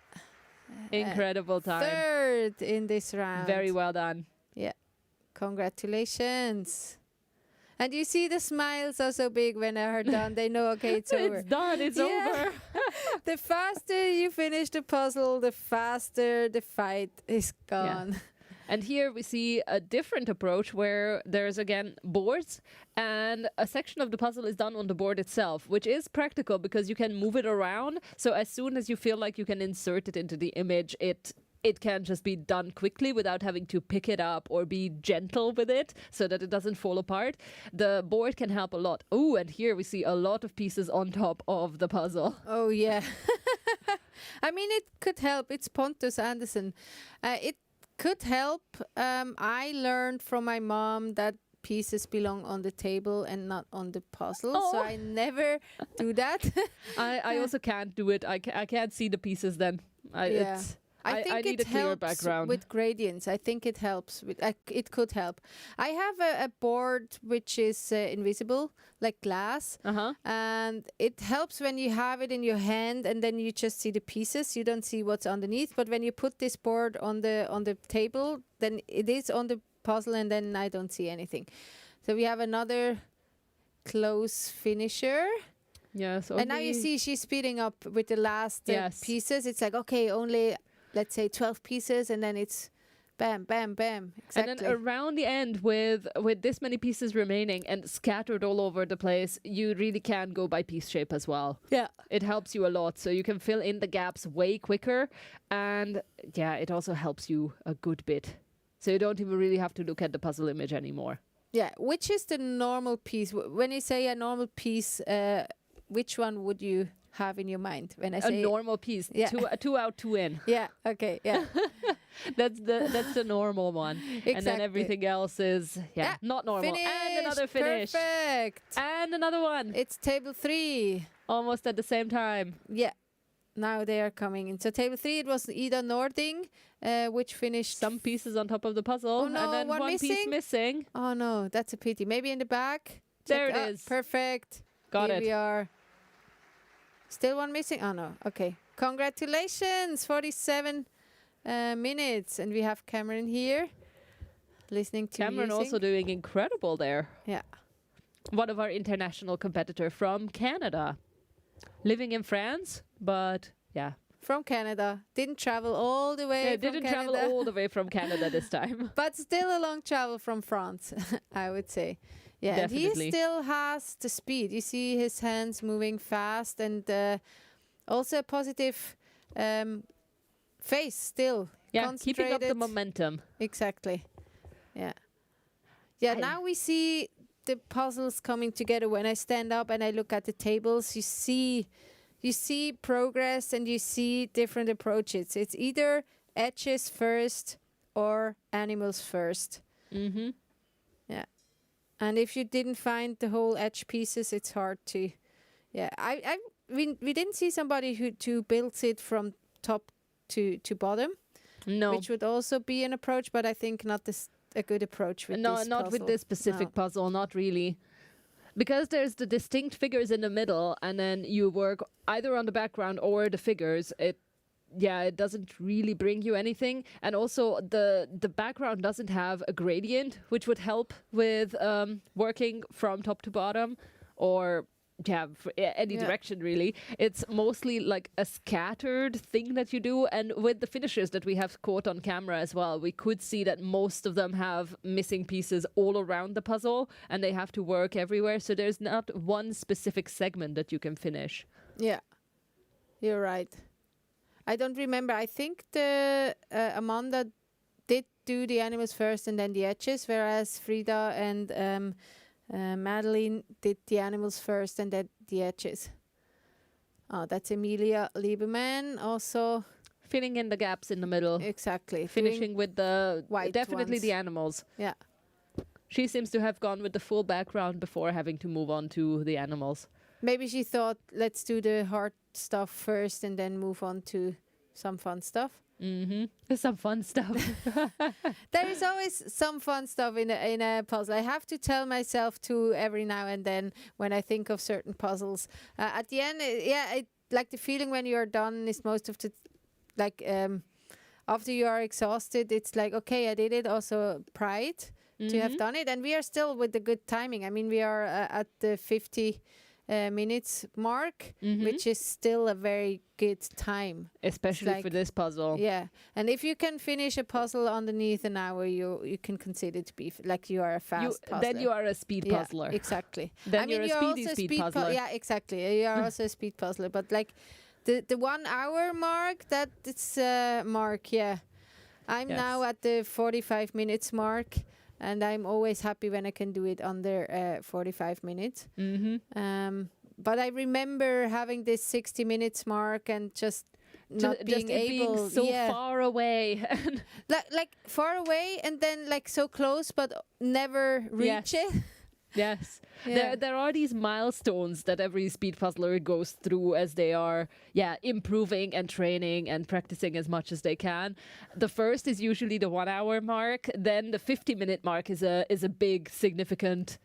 Incredible time. 3rd in this round. Very well done. Yeah. Congratulations. And you see the smiles are so big when they're done. They know, okay, it's over. It's done. It's over. The faster you finish the puzzle, the faster the fight is gone. And here we see a different approach where there's again boards and a section of the puzzle is done on the board itself, which is practical because you can move it around. So as soon as you feel like you can insert it into the image, it can just be done quickly without having to pick it up or be gentle with it so that it doesn't fall apart. The board can help a lot. Oh, and here we see a lot of pieces on top of the puzzle. Oh, yeah. I mean, it could help. It's Pontus Anderson. It could help. I learned from my mom that pieces belong on the table and not on the puzzle, so I never do that. I also can't do it. I can't see the pieces then. I think I need it a clear helps background. with gradients. I think it helps. It could help. I have a board which is invisible, like glass, and it helps when you have it in your hand and then you just see the pieces. You don't see what's underneath. But when you put this board on the table, then it is on the puzzle, and then I don't see anything. So we have another close finisher. Yes. And now you see she's speeding up with the last pieces. It's like, okay, only, let's say 12 pieces, and then it's bam, bam, bam. Exactly. And then around the end with this many pieces remaining and scattered all over the place, you really can go by piece shape as well. Yeah. It helps you a lot. So you can fill in the gaps way quicker. And yeah, it also helps you a good bit. So you don't even really have to look at the puzzle image anymore. Yeah. Which is the normal piece? When you say a normal piece, which one would you have in your mind when I say a normal piece? Yeah. Two out, two in. Yeah. Okay. Yeah. That's the normal one. Exactly. And then everything else is not normal. Finish. And another finish. Perfect. And another one. It's table 3. Almost at the same time. Yeah. Now they are coming in. So table 3, it was Ida Nording, which finished some pieces on top of the puzzle. Oh, no, and then one piece missing. Oh no, that's a pity. Maybe in the back. There it is. Perfect. Got Here it. we are. Still one missing? Oh no. Okay. Congratulations. 47 minutes. And we have Cameron here listening to Cameron music. also doing incredible there. Yeah. One of our international competitor from Canada. Living in France, but yeah. From Canada. Didn't travel all the way from didn't Canada. travel all the way from Canada this time. But still a long travel from France, I would say. Yeah, Definitely. and he still has the speed. You see his hands moving fast, and also a positive face still. Yeah, keeping up the Concentrated. momentum. Exactly. Yeah. Yeah, now we see the puzzles coming together. When I stand up and I look at the tables, you see progress and you see different approaches. It's either edges first or animals first. Mm-hmm. Yeah. And if you didn't find the whole edge pieces, it's hard to. Yeah, we didn't see somebody who builds it from top to bottom. No, Which would also be an approach, but I think not a good approach with no, this not with puzzle. this specific puzzle, not really. Because there's the distinct figures in the middle, and then you work either on the background or the figures. it doesn't really bring you anything. And also the background doesn't have a gradient, which would help with working from top to bottom, or any direction really. It's mostly like a scattered thing that you do, and with the finishers that we have caught on camera as well, we could see that most of them have missing pieces all around the puzzle, and they have to work everywhere, so there's not one specific segment that you can finish. Yeah, you're right. I don't remember. I think the Amanda did do the animals first and then the edges, whereas Frida and Madeline did the animals first and then the edges. Oh, that's Emilia Lieberman also. Filling in the gaps in the middle. Exactly. Finishing with the definitely ones. the animals. Yeah. She seems to have gone with the full background before having to move on to the animals. Maybe she thought, let's do the hard stuff first and then move on to some fun stuff. Mm-hmm. Some fun stuff. There is always some fun stuff in a puzzle. I have to tell myself to every now and then when I think of certain puzzles. At the end, like the feeling when you're done is most of the, after you are exhausted, it's like, okay, I did it. Also pride to have done it. And we are still with the good timing. I mean, we are at the 50 minutes mark, which is still a very good time, especially for this puzzle. Yeah, and if you can finish a puzzle underneath an hour, you can consider it to be like you are a fast puzzler. Then you are a speed puzzler. Exactly. Then you're a speed puzzler. Yeah, exactly. You are also a speed puzzler, but like the 1 hour mark, that it's mark. Yeah, I'm now at the 45 minutes mark. And I'm always happy when I can do it under 45 minutes. But I remember having this 60 minutes mark and just not being able. Being so far away. like far away and then like so close, but never reach it. Yes. There are these milestones that every speed puzzler goes through as they are improving and training and practicing as much as they can. The first is usually the 1 hour mark. Then the 50-minute mark is a big significant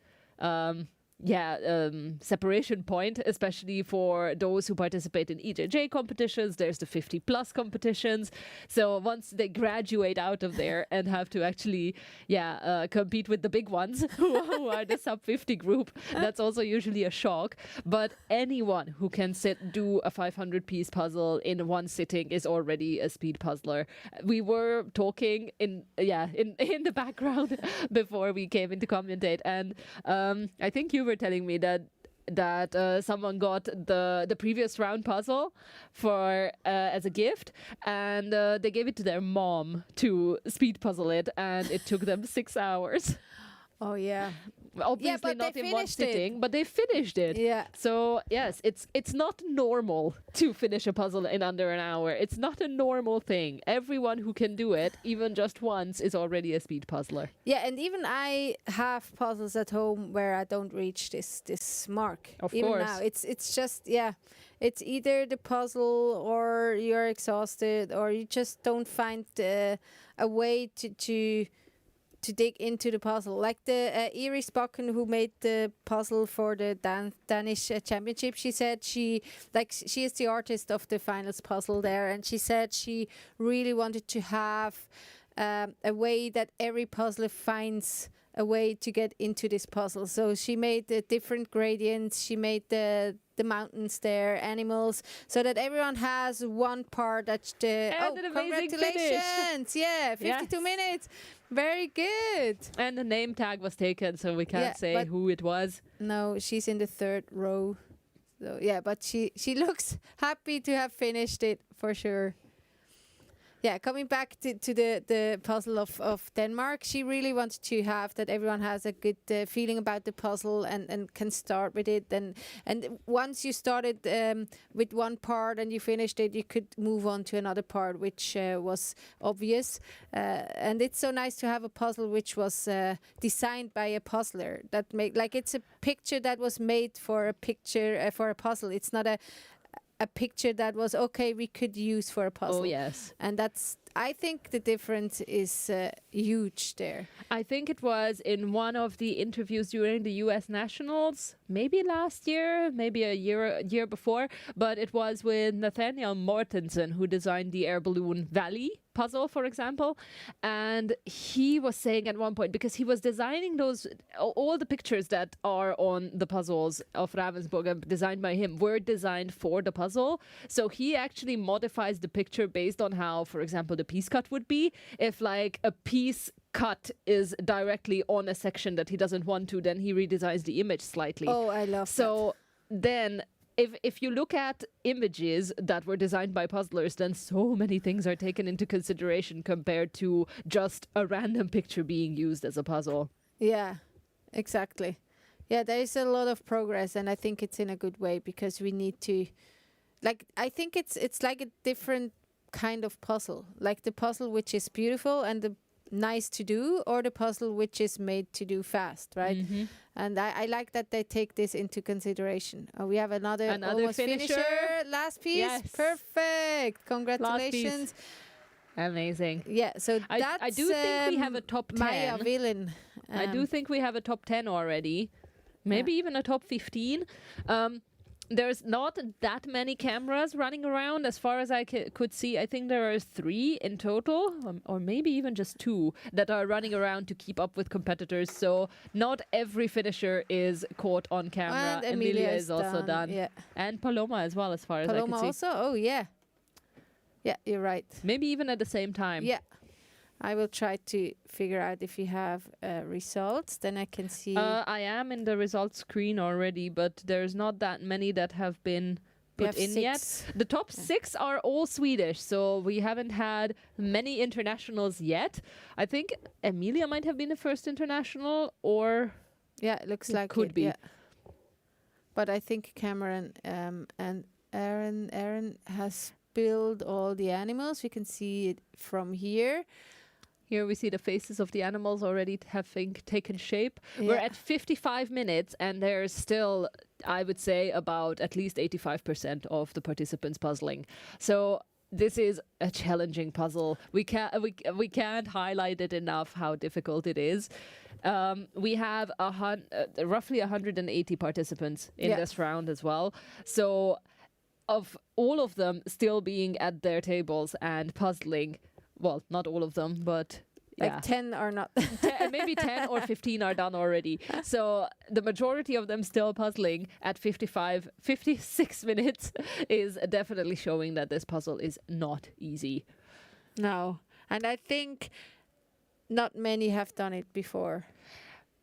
separation point, especially for those who participate in EJJ competitions. There's the 50 plus competitions. So once they graduate out of there and have to actually compete with the big ones who are the sub 50 group, that's also usually a shock. But anyone who can do a 500 piece puzzle in one sitting is already a speed puzzler. We were talking in the background before we came into commentate, and I think you were telling me that someone got the previous round puzzle for as a gift, and they gave it to their mom to speed puzzle it, and it took them 6 hours. Oh yeah. Obviously not in one sitting, but they finished it. Yeah. So yes, it's not normal to finish a puzzle in under an hour. It's not a normal thing. Everyone who can do it, even just once, is already a speed puzzler. Yeah, and even I have puzzles at home where I don't reach this mark. Of even course. now, it's just it's either the puzzle or you're exhausted or you just don't find a way to dig into the puzzle. Like the Iris Bakken, who made the puzzle for the Danish championship, she said she is the artist of the finals puzzle there, and she said she really wanted to have a way that every puzzler finds a way to get into this puzzle. So she made the different gradients, she made the mountains there, animals, so that everyone has one part that's the congratulations! Yeah, 52 minutes. Very good. And the name tag was taken, so we can't say who it was. No, she's in the third row. So but she looks happy to have finished it for sure. Yeah, coming back to the puzzle of Denmark, she really wanted to have that everyone has a good feeling about the puzzle and can start with it. And once you started with one part and you finished it, you could move on to another part, which was obvious. And it's so nice to have a puzzle which was designed by a puzzler. That it's a picture that was made for a picture for a puzzle. It's not a picture that was we could use for a puzzle. Oh yes. And I think the difference is huge there. I think it was in one of the interviews during the US Nationals maybe last year, maybe a year before, but it was with Nathaniel Mortensen, who designed the Air Balloon Valley puzzle, for example. And he was saying at one point, because he was designing all the pictures that are on the puzzles of Ravensburger designed by him were designed for the puzzle. So he actually modifies the picture based on how, for example, the piece cut would be. If like a piece cut is directly on a section that he doesn't want to, then he redesigns the image slightly. Oh, I love so then if you look at images that were designed by puzzlers, then so many things are taken into consideration compared to just a random picture being used as a puzzle. Yeah, exactly. Yeah, there is a lot of progress, and I think it's in a good way, because we need to, like, I think it's like a different kind of puzzle, like the puzzle which is beautiful and the nice to do, or the puzzle which is made to do fast, right? Mm-hmm. And I like that they take this into consideration. We have another almost finisher. Last piece. Yes. Perfect. Congratulations. Amazing. Yeah, so that's I do think we have a top 10. Maya Villain. I do think we have a top 10 already. Maybe even a top 15. There's not that many cameras running around as far as I could see. I think there are 3 in total, or maybe even just 2 that are running around to keep up with competitors. So not every finisher is caught on camera. And Emilia is also done. Yeah. And Paloma as well, as far as I Paloma could see. also? Oh, yeah. Yeah, you're right. Maybe even at the same time. Yeah. I will try to figure out if you have results, then I can see. I am in the results screen already, but there's not that many that have been put in 6. yet. The top 6 are all Swedish, so we haven't had many internationals yet. I think Emilia might have been the first international, or Yeah, it looks like could it, be. yeah. But I think Cameron and Aaron has built all the animals. We can see it from here. Here we see the faces of the animals already having taken shape. We're Yeah. at 55 minutes, and there's still, I would say, about at least 85% of the participants puzzling. So this is a challenging puzzle. We can't highlight it enough how difficult it is. We have roughly 180 participants in this round as well. So of all of them still being at their tables and puzzling, well, not all of them, but Like 10 are not. maybe 10 or 15 are done already. So the majority of them still puzzling at 56 minutes is definitely showing that this puzzle is not easy. No. And I think not many have done it before.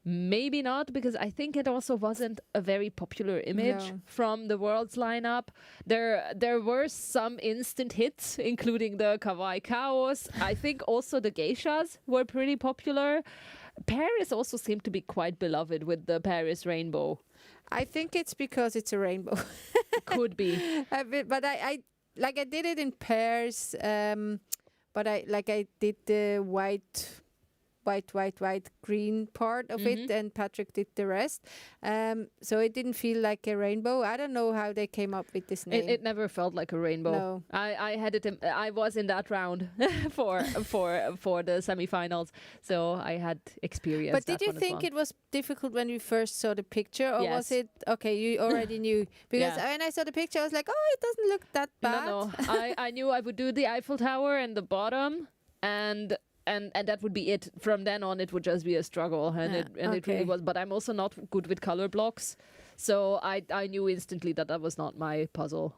Maybe not, because I think it also wasn't a very popular image from the world's lineup. There were some instant hits, including the Kawaii Chaos. I think also the geishas were pretty popular. Paris also seemed to be quite beloved with the Paris rainbow. I think it's because it's a rainbow. Could be. But I did it in pairs. But I did the white, green part of it, and Patrick did the rest. So it didn't feel like a rainbow. I don't know how they came up with this name. It never felt like a rainbow. No. I had it. I was in that round for the semifinals, so I had experience. But did you think it was difficult when you first saw the picture, or was it okay? You already knew, because when I saw the picture, I was like, oh, it doesn't look that bad. No. I knew I would do the Eiffel Tower and the bottom, and that would be it. From then on, it would just be a struggle, and it really was. But I'm also not good with color blocks, so I knew instantly that was not my puzzle.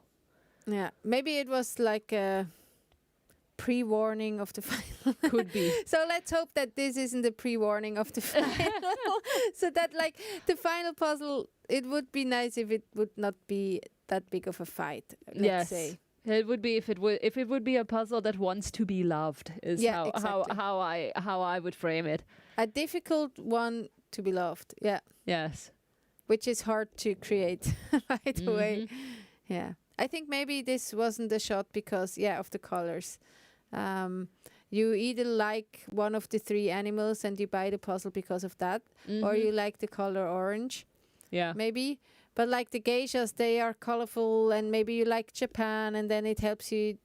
Yeah, maybe it was like a pre-warning of the final. Could be. So let's hope that this isn't a pre-warning of the final. So that like the final puzzle, it would be nice if it would not be that big of a fight. Let's say. It would be if it would be a puzzle that wants to be loved is how I would frame it. A difficult one to be loved. Yeah. Yes. Which is hard to create right away. Yeah. I think maybe this wasn't the shot because of the colors. You either like one of the 3 animals and you buy the puzzle because of that, or you like the color orange. Yeah. Maybe. But like the geishas, they are colorful, and maybe you like Japan, and then it helps you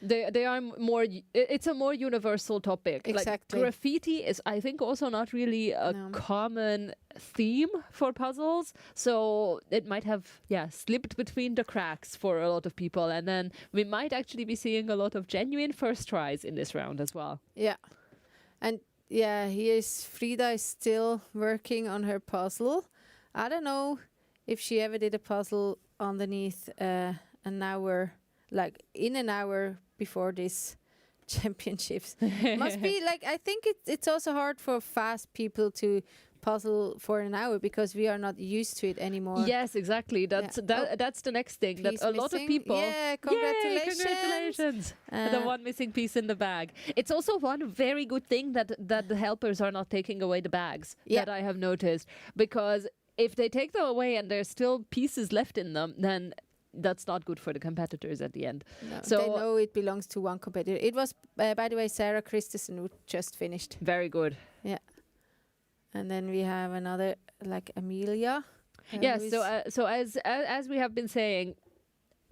They are more. It's a more universal topic. Exactly. Like graffiti is, I think, also not really a common theme for puzzles. So it might have slipped between the cracks for a lot of people, and then we might actually be seeing a lot of genuine first tries in this round as well. Yeah. And Frida is still working on her puzzle. I don't know if she ever did a puzzle underneath an hour, like in an hour before this championships. Must be like, I think it's also hard for fast people to puzzle for an hour because we are not used to it anymore. Yes, exactly. That's the next thing. That a lot of people. Yeah, congratulations. Yay, congratulations. The one missing piece in the bag. It's also one very good thing that the helpers are not taking away the bags that I have noticed, because if they take them away and there's still pieces left in them, then that's not good for the competitors at the end. No, so they know it belongs to one competitor. It was, by the way, Sarah Christensen who just finished. Very good. Yeah. And then we have another, like Amelia. Yes. So as we have been saying,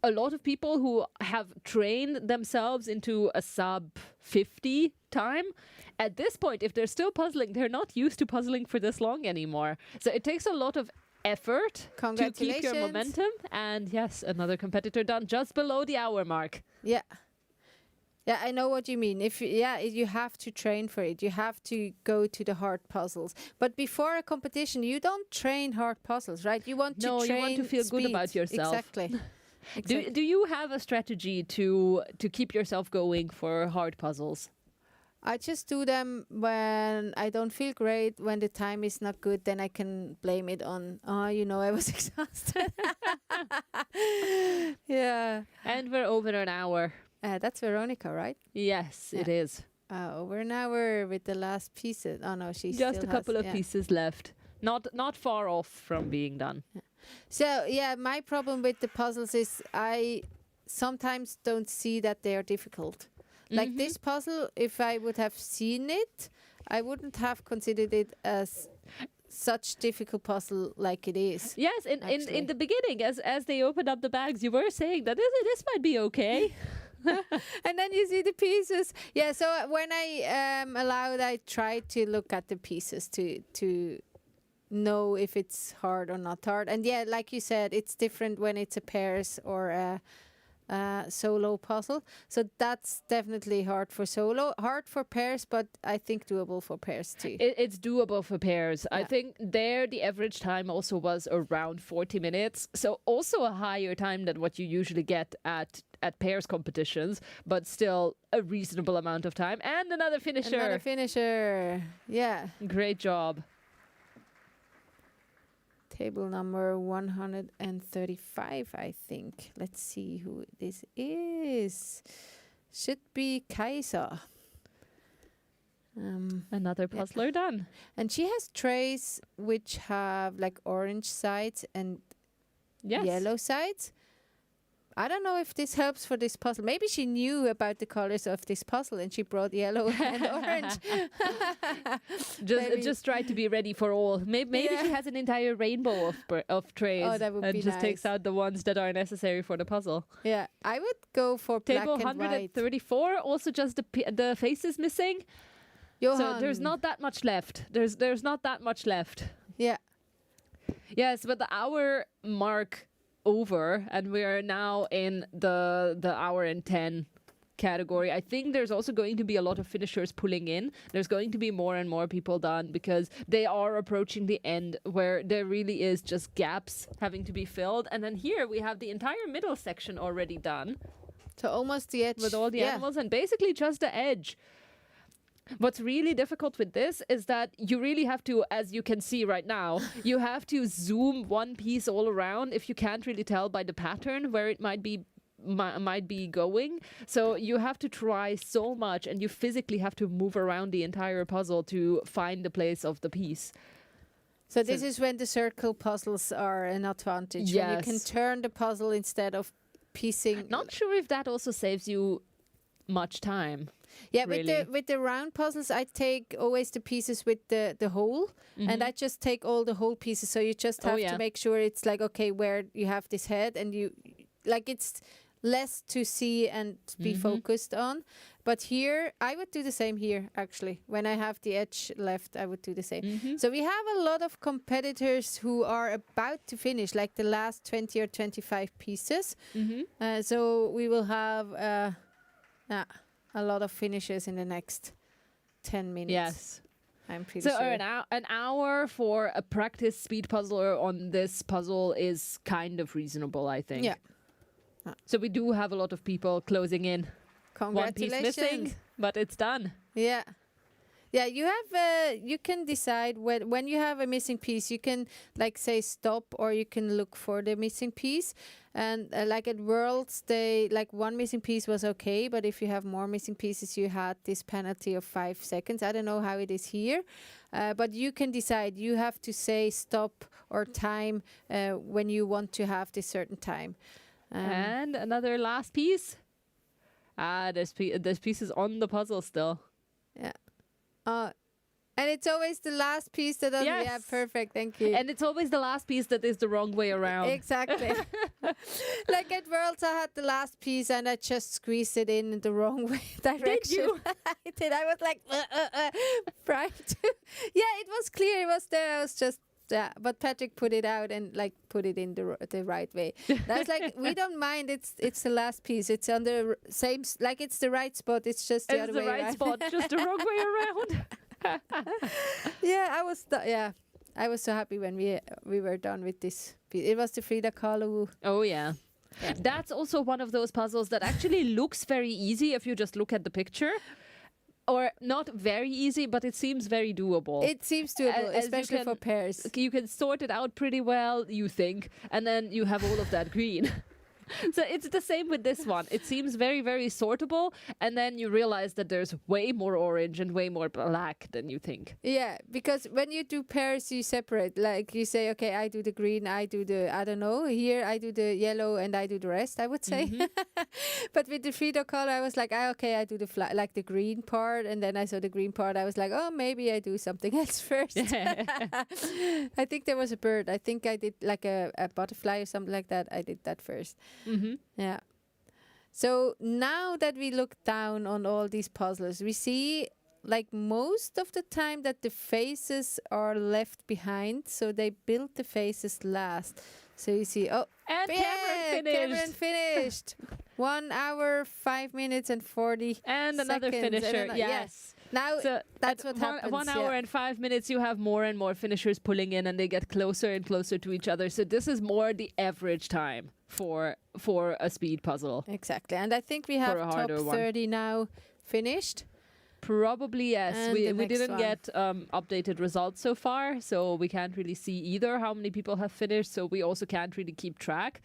a lot of people who have trained themselves into a sub 50 time, at this point, if they're still puzzling, they're not used to puzzling for this long anymore. So it takes a lot of effort to keep your momentum. And yes, another competitor done just below the hour mark. Yeah. Yeah, I know what you mean. You have to train for it. You have to go to the hard puzzles. But before a competition, you don't train hard puzzles, right? You want to train you want to feel speed. good about yourself. Exactly. Do you have a strategy to keep yourself going for hard puzzles? I just do them when I don't feel great, when the time is not good, then I can blame it on, I was exhausted. Yeah. And we're over an hour. That's Veronica, right? Yes, it is. Over an hour with the last pieces. Oh no, she's just a couple of pieces left. Not far off from being done. Yeah. So my problem with the puzzles is I sometimes don't see that they are difficult. Like this puzzle, if I would have seen it, I wouldn't have considered it as such difficult puzzle like it is. Yes, in the beginning, as they opened up the bags, you were saying that this might be okay. And then you see the pieces. Yeah, so when I allowed, I tried to look at the pieces to know if it's hard or not hard. And yeah, like you said, it's different when it's a pairs or a solo puzzle. So that's definitely hard for solo, hard for pairs, but I think doable for pairs too. It's doable for pairs. I think there the average time also was around 40 minutes. So also a higher time than what you usually get at pairs competitions, but still a reasonable amount of time. And another finisher. Yeah. Great job. Table number 135, I think. Let's see who this is. Should be Kaisa. Another puzzler done. And she has trays which have like orange sides and yellow sides. I don't know if this helps for this puzzle. Maybe she knew about the colors of this puzzle and she brought yellow and orange. just try to be ready for all. Maybe she has an entire rainbow of trays. Oh, that would and be just nice. takes out the ones that are necessary for the puzzle. Yeah, I would go for Table black and white. 134, also just the faces missing. Johan. So there's not that much left. There's not that much left. Yeah. Yes, but the hour mark over, and we are now in the hour and 10 category. I think there's also going to be a lot of finishers pulling in. There's going to be more and more people done because they are approaching the end where there really is just gaps having to be filled. And then here we have the entire middle section already done. So almost the edge. With all the animals and basically just the edge. What's really difficult with this is that you really have to, as you can see right now, you have to zoom one piece all around if you can't really tell by the pattern where it might be going. So you have to try so much and you physically have to move around the entire puzzle to find the place of the piece. So this is when the circle puzzles are an advantage. When you can turn the puzzle instead of piecing. Not sure if that also saves you much time. Yeah, really. with the round puzzles, I take always the pieces with the hole, and I just take all the whole pieces. So you just have to make sure it's like, okay, where you have this head, and you like it's less to see and be focused on. But here, I would do the same here, actually. When I have the edge left, I would do the same. So we have a lot of competitors who are about to finish, like the last 20 or 25 pieces. So we will have a lot of finishes in the next 10 minutes. Yes. I'm pretty So sure. an hour for a practice speed puzzler on this puzzle is kind of reasonable, I think. Yeah. So we do have a lot of people closing in. One piece Congratulations. missing, but it's done. Yeah. Yeah, you have you can decide when you have a missing piece, you can like say stop, or you can look for the missing piece. And like at Worlds, they like one missing piece was okay, but if you have more missing pieces, you had this penalty of 5 seconds. I don't know how it is here, but you can decide. You have to say stop or time when you want to have this certain time. And another last piece. There's pieces on the puzzle still. Yeah. And it's always the last piece that doesn't. Yeah, Yes. perfect. Thank you. And it's always the last piece that is the wrong way around. Exactly. Like at Worlds, I had the last piece and I just squeezed it in the wrong way direction. you? I did. I was like, trying to. Yeah, it was clear. It was there. I was just. Yeah, but Patrick put it out and like put it in the right way. That's like we don't mind. It's the last piece. It's on the same like it's the right spot. It's just the other It's the way right around. spot, just the wrong way around. Yeah, I was so happy when we were done with this. It was the Frida Kahlo. Oh yeah. That's also one of those puzzles that actually looks very easy if you just look at the picture. Or not very easy, but it seems very doable. It seems doable, As you especially can- for pairs. You can sort it out pretty well, you think, and then you have all of that green. So it's the same with this one. It seems very, very sortable, and then you realize that there's way more orange and way more black than you think. Yeah, because when you do pairs, you separate. Like you say, okay, I do the green, I do the, I don't know, here I do the yellow and I do the rest, I would say. But with the Frida color, I was like, okay, I do the like the green part. And then I saw the green part. I was like, oh, maybe I do something else first. I think there was a bird. I think I did like a butterfly or something like that. I did that first. Yeah. So now that we look down on all these puzzles, we see like most of the time that the faces are left behind. So they built the faces last. So you see, oh, And yeah, Cameron finished. 1 hour, 5 minutes and 40 And another seconds. And finisher, yeah. yes. Now So that's at what happens. 1 hour yeah. and 5 minutes, you have more and more finishers pulling in, and they get closer and closer to each other. So this is more the average time for a speed puzzle. Exactly. And I think we have a top harder one. 30 now finished. Probably yes. And We the next didn't one. get updated results so far, so we can't really see either how many people have finished. So we also can't really keep track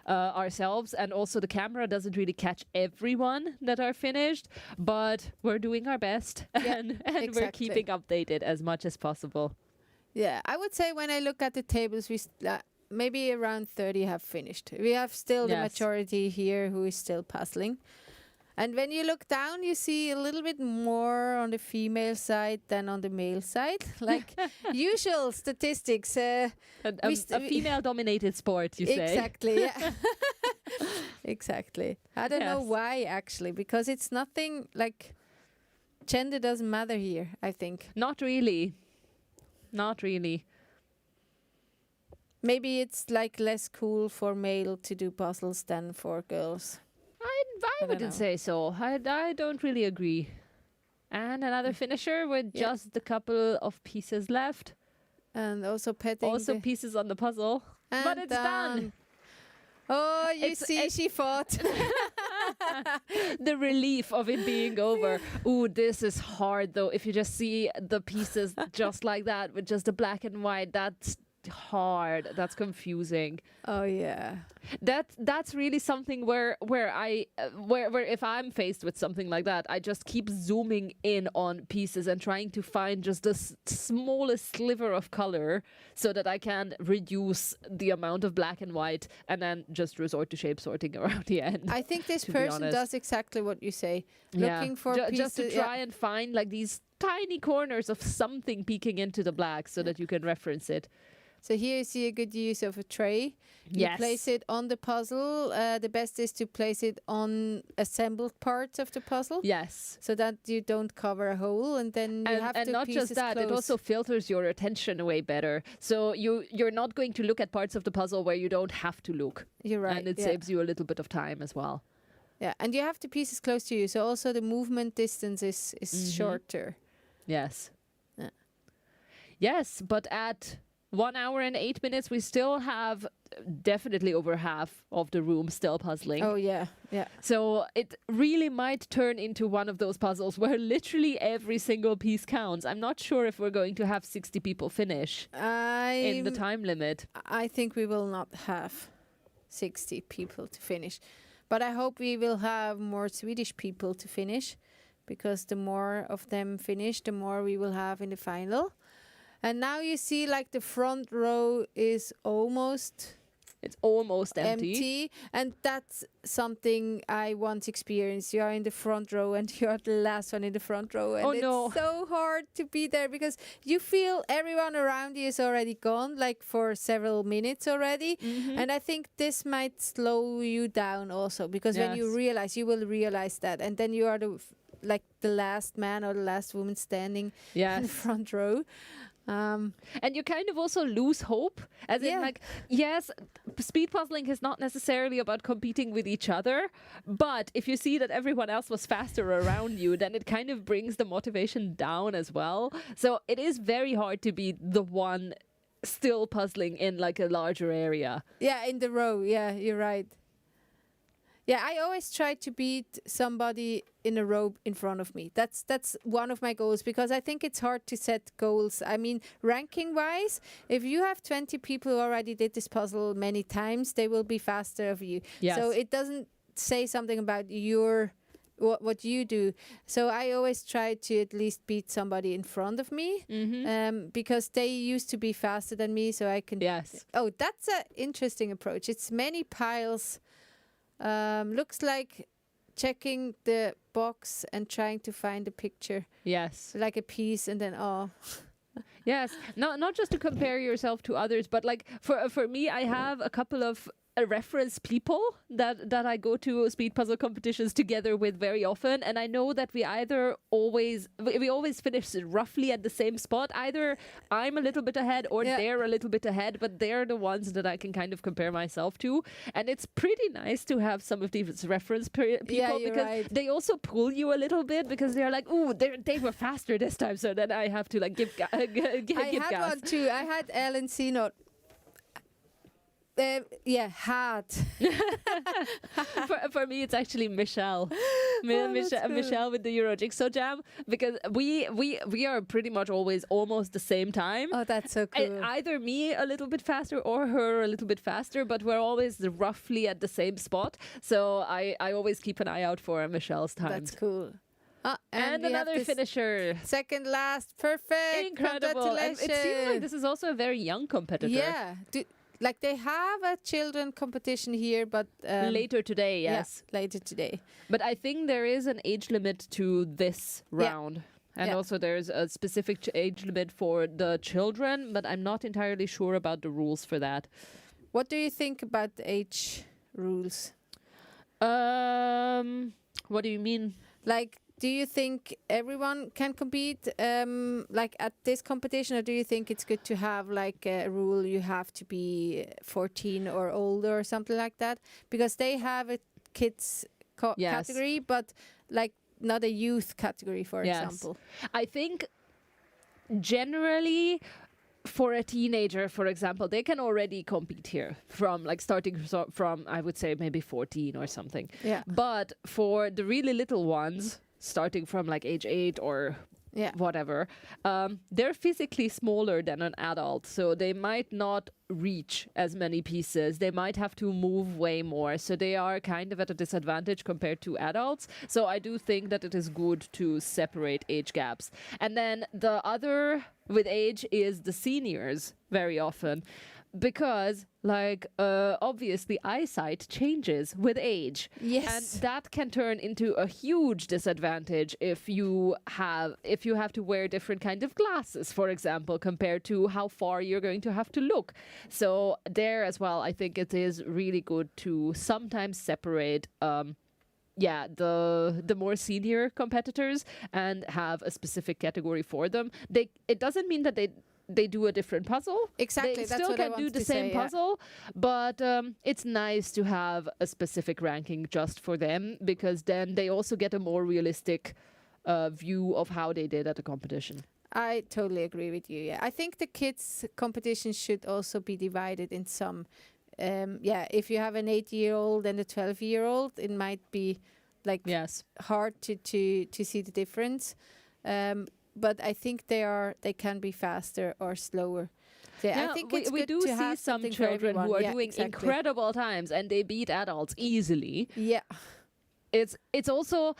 ourselves, and also the camera doesn't really catch everyone that are finished. But we're doing our best, and we're exactly. keeping updated as much as possible. Yeah, I would say when I look at the tables, we maybe around 30 have finished. We have still the Yes. majority here who is still puzzling. And when you look down, you see a little bit more on the female side than on the male side. Like usual statistics. A we female-dominated sport, you say? Exactly, yeah. Exactly. I don't know Yes. why, actually, because it's nothing like gender doesn't matter here, I think. Not really. Not really. Maybe it's like less cool for male to do puzzles than for girls. I don't wouldn't know. say so. I don't really agree. And another finisher with Yeah. just a couple of pieces left. And also petting. Also the- pieces on the puzzle. But and it's done. Oh, you It's- see, she fought. The relief of it being over. Ooh, this is hard though. If you just see the pieces just like that with just the black and white, that's hard. That's confusing. Oh yeah. That's really something where if I'm faced with something like that, I just keep zooming in on pieces and trying to find just the smallest sliver of color so that I can reduce the amount of black and white, and then just resort to shape sorting around the end. I think this To be person honest. does exactly what you say. Yeah. Looking for pieces. just to try and find like these tiny corners of something peeking into the black so that you can reference it. So here you see a good use of a tray. You Yes. place it on the puzzle. The best is to place it on assembled parts of the puzzle. Yes. So that you don't cover a hole, and then you have And to not just pieces that, it close. also filters your attention way better. So you're not going to look at parts of the puzzle where you don't have to look. You're right. And it yeah. saves you a little bit of time as well. Yeah, and you have the pieces close to you, so also the movement distance is shorter. Yes. Yeah. Yes, but at 1 hour and 8 minutes, we still have definitely over half of the room still puzzling. Oh yeah, yeah. So it really might turn into one of those puzzles where literally every single piece counts. I'm not sure if we're going to have 60 people finish in the time limit. I think we will not have 60 people to finish. But I hope we will have more Swedish people to finish, because the more of them finish, the more we will have in the final. And now you see like the front row is almost It's almost empty. empty. And that's something I once experienced. You are in the front row and you're the last one in the front row. And Oh, it's no. so hard to be there, because you feel everyone around you is already gone, like for several minutes already. Mm-hmm. And I think this might slow you down also, because when you Yes. realize, you will realize that. And then you are like the last man or the last woman standing in the Yes. front row. And you kind of also lose hope. As in, Yeah. like, yes, speed puzzling is not necessarily about competing with each other. But if you see that everyone else was faster around you, then it kind of brings the motivation down as well. So it is very hard to be the one still puzzling in like a larger area. Yeah, in the row. Yeah, you're right. Yeah, I always try to beat somebody in a row in front of me. That's one of my goals, because I think it's hard to set goals. I mean, ranking wise, if you have 20 people who already did this puzzle many times, they will be faster of you. Yes. So it doesn't say something about your what you do. So I always try to at least beat somebody in front of me, because they used to be faster than me, so I can. Yes. Oh, that's an interesting approach. It's many piles. Looks like checking the box and trying to find a picture, Yes. like a piece, and then Yes, not just to compare yourself to others, but like for me, I have a couple of reference people that I go to speed puzzle competitions together with very often, and I know that we always finish roughly at the same spot. Either I'm a little bit ahead or Yeah. they're a little bit ahead, but they're the ones that I can kind of compare myself to, and it's pretty nice to have some of these reference people, you're because right. they also pull you a little bit, because they're like, ooh, they were faster this time, so then I have to like give I give had gas. one too. I had Ellen Sinot. Had. For me, it's actually Michelle. that's cool. Michelle with the Euro Jigsaw Jam, because we are pretty much always almost the same time. Oh, that's so cool. Either me a little bit faster or her a little bit faster, but we're always roughly at the same spot. So I always keep an eye out for Michelle's time. That's cool. And we have another this finisher. second last, perfect. Incredible. And it seems like this is also a very young competitor. Yeah. Like they have a children competition here, but Later today, yes. yeah, later today. But I think there is an age limit to this Yeah. round. And Yeah. also there's a specific age limit for the children, but I'm not entirely sure about the rules for that. What do you think about the age rules? What do you mean? Like, do you think everyone can compete like at this competition, or do you think it's good to have like a rule you have to be 14 or older or something like that? Because they have a kids Yes. category, but like not a youth category, for Yes. example. I think generally for a teenager, for example, they can already compete here from like starting from, I would say, maybe 14 or something. Yeah. But for the really little ones, starting from like age 8 or Yeah. whatever, they're physically smaller than an adult, so they might not reach as many pieces. They might have to move way more, so they are kind of at a disadvantage compared to adults. So I do think that it is good to separate age gaps. And then the other with age is the seniors very often, because obviously eyesight changes with age. Yes. And that can turn into a huge disadvantage if you have to wear different kind of glasses, for example, compared to how far you're going to have to look. So there as well, I think it is really good to sometimes separate the more senior competitors and have a specific category for them. It doesn't mean that they do a different puzzle. Exactly, They that's still what I can do wanted the to same say, yeah. puzzle, but it's nice to have a specific ranking just for them, because then they also get a more realistic view of how they did at the competition. I totally agree with you. Yeah, I think the kids' competition should also be divided in some. If you have an 8-year-old and a 12-year-old, it might be Yes. hard to see the difference. But I think they can be faster or slower. So I think it's we good do to see have some something for children who everyone. are Yeah, doing exactly. incredible times and they beat adults easily. Yeah. It's also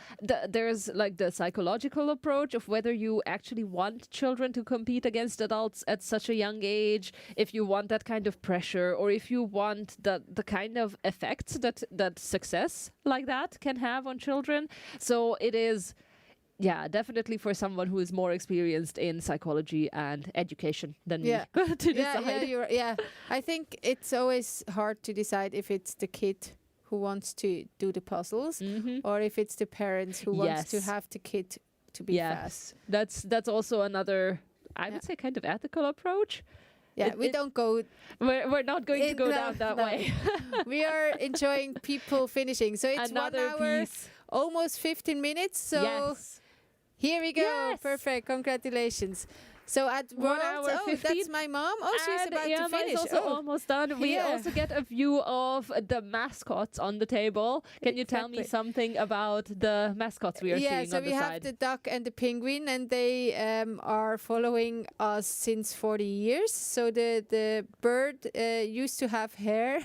there's the psychological approach of whether you actually want children to compete against adults at such a young age, if you want that kind of pressure, or if you want the kind of effects that success like that can have on children. So it is definitely for someone who is more experienced in psychology and education than me to decide. I think it's always hard to decide if it's the kid who wants to do the puzzles or if it's the parents who wants to have the kid to be fast. That's also another, I would say, kind of ethical approach. Yeah, we don't go. We're not going to go down that way. We are enjoying people finishing. So it's Another 1 hour, piece. almost 15 minutes. So Yes. here we go. Yes. Perfect. Congratulations. So at 1 Worlds, hour 15. that's my mom. Oh, she's And about to Irma finish. is also almost done. We Yeah. also get a view of the mascots on the table. Can you tell me Exactly. something about the mascots we are seeing so on we the have side? the duck and the penguin, and they are following us since 40 years. So the bird used to have hair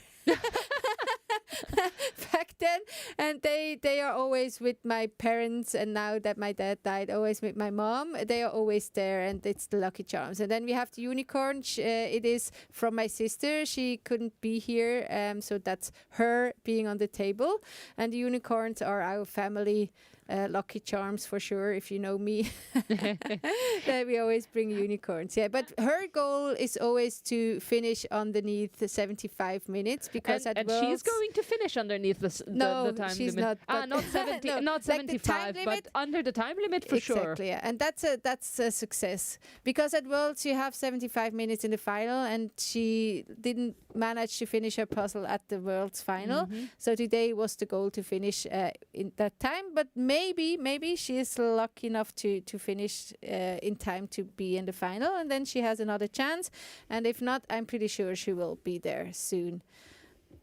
back then, and they are always with my parents, and now that my dad died, always with my mom. They are always there, and it's the Lucky Charms. And then we have the unicorn. It is from my sister. She couldn't be here, so that's her being on the table. And the unicorns are our family Lucky Charms for sure. If you know me, we always bring unicorns. Yeah, but her goal is always to finish underneath the 75 minutes because and at she's Worlds, going to finish underneath the time she's limit. not. Not 70, No, not like the time 75, limit. but under the time limit for sure. Exactly, yeah. And that's a success because at Worlds you have 75 minutes in the final, and she didn't manage to finish her puzzle at the Worlds final. So today was the goal to finish in that time, but maybe she is lucky enough to finish in time to be in the final, and then she has another chance. And if not, I'm pretty sure she will be there soon.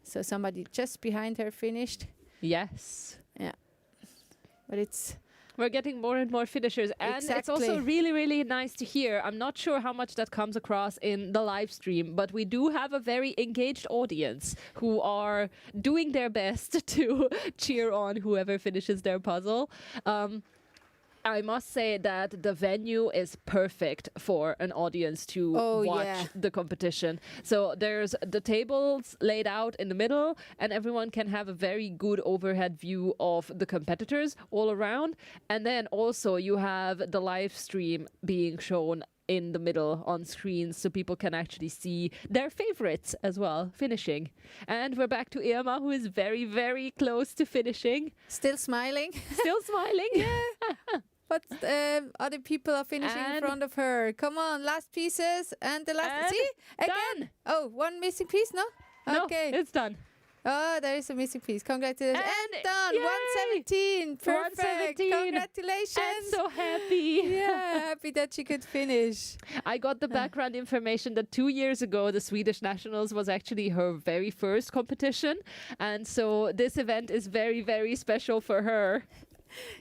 So somebody just behind her finished. Yes. Yeah, but We're getting more and more finishers, and it's also Exactly. really, really nice to hear. I'm not sure how much that comes across in the live stream, but we do have a very engaged audience who are doing their best to cheer on whoever finishes their puzzle. I must say that the venue is perfect for an audience to watch the competition. So there's the tables laid out in the middle, and everyone can have a very good overhead view of the competitors all around. And then also you have the live stream being shown in the middle on screens, so people can actually see their favorites as well finishing. And we're back to Irma, who is very, very close to finishing. still smiling. Still smiling. But other people are finishing in And- front of her. Come on, last pieces and the last. And See again. done. Oh, one missing piece. No. No, Okay. it's done. Oh, there is a missing piece. Congratulations. And done. yay! 117. Perfect. 117. Congratulations. I'm so happy. Yeah, happy that she could finish. I got the background information that 2 years ago, the Swedish Nationals was actually her very first competition. And so this event is very, very special for her.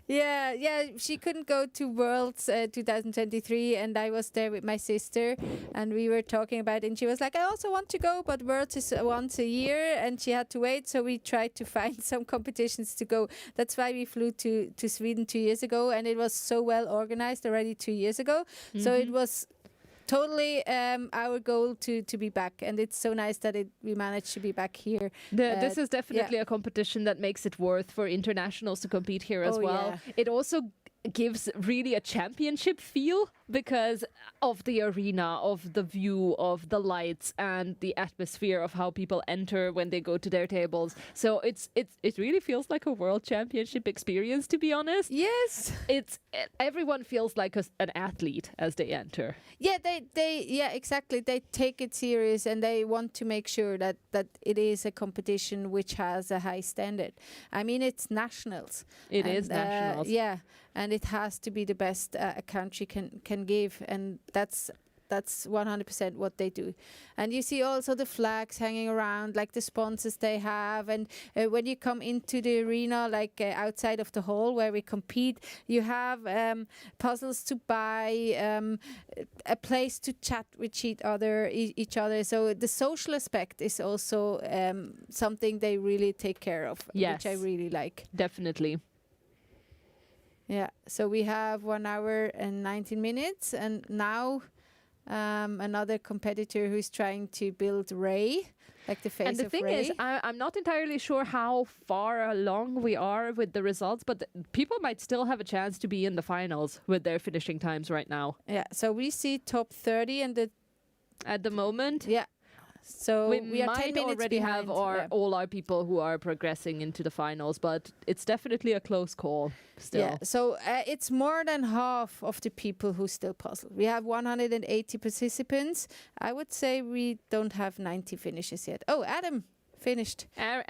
Yeah, she couldn't go to Worlds 2023, and I was there with my sister, and we were talking about it, and she was like, I also want to go, but Worlds is once a year, and she had to wait, so we tried to find some competitions to go. That's why we flew to Sweden 2 years ago, and it was so well organized already 2 years ago, so it was totally our goal to be back, and it's so nice that we managed to be back here. This is definitely a competition that makes it worth for internationals to compete here as well. Yeah. It also gives really a championship feel because of the arena, of the view, of the lights and the atmosphere of how people enter when they go to their tables. So it really feels like a world championship experience, to be honest. Yes. Everyone feels like an athlete as they enter. Yeah, exactly. They take it serious and they want to make sure that it is a competition which has a high standard. I mean, it's nationals. It is nationals. Yeah, and it has to be the best a country can give, and that's 100% what they do. And you see also the flags hanging around, like the sponsors they have. And when you come into the arena, like outside of the hall where we compete, you have puzzles to buy, a place to chat with each other. So the social aspect is also something they really take care of, yes, which I really like. Definitely. Yeah, so we have 1 hour and 19 minutes, and now another competitor who's trying to build Ray, like the face of Ray. And the thing is, I'm not entirely sure how far along we are with the results, but people might still have a chance to be in the finals with their finishing times right now. Yeah, so we see top 30 and at the moment. Yeah. So we are 10 might minutes already behind. have all our people who are progressing into the finals, but it's definitely a close call still. Yeah, so it's more than half of the people who still puzzle. We have 180 participants. I would say we don't have 90 finishes yet. Oh, Adam finished. Aaron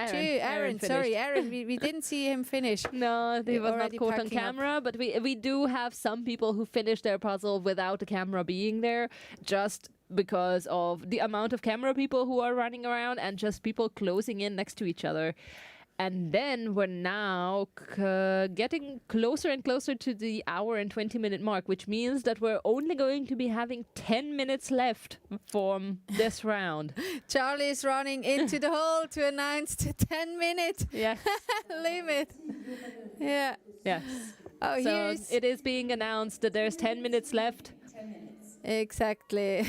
finished. Sorry, Aaron. we didn't see him finish. No, he was not Already caught on packing up. camera, but we do have some people who finish their puzzle without the camera being there, just because of the amount of camera people who are running around and just people closing in next to each other. And then we're now getting closer and closer to the hour and 20-minute mark, which means that we're only going to be having 10 minutes left from this round. Charlie is running into the hall to announce the 10-minute limit. Yeah. Yes. Oh, So it is being announced that there's 10 minutes left. Exactly.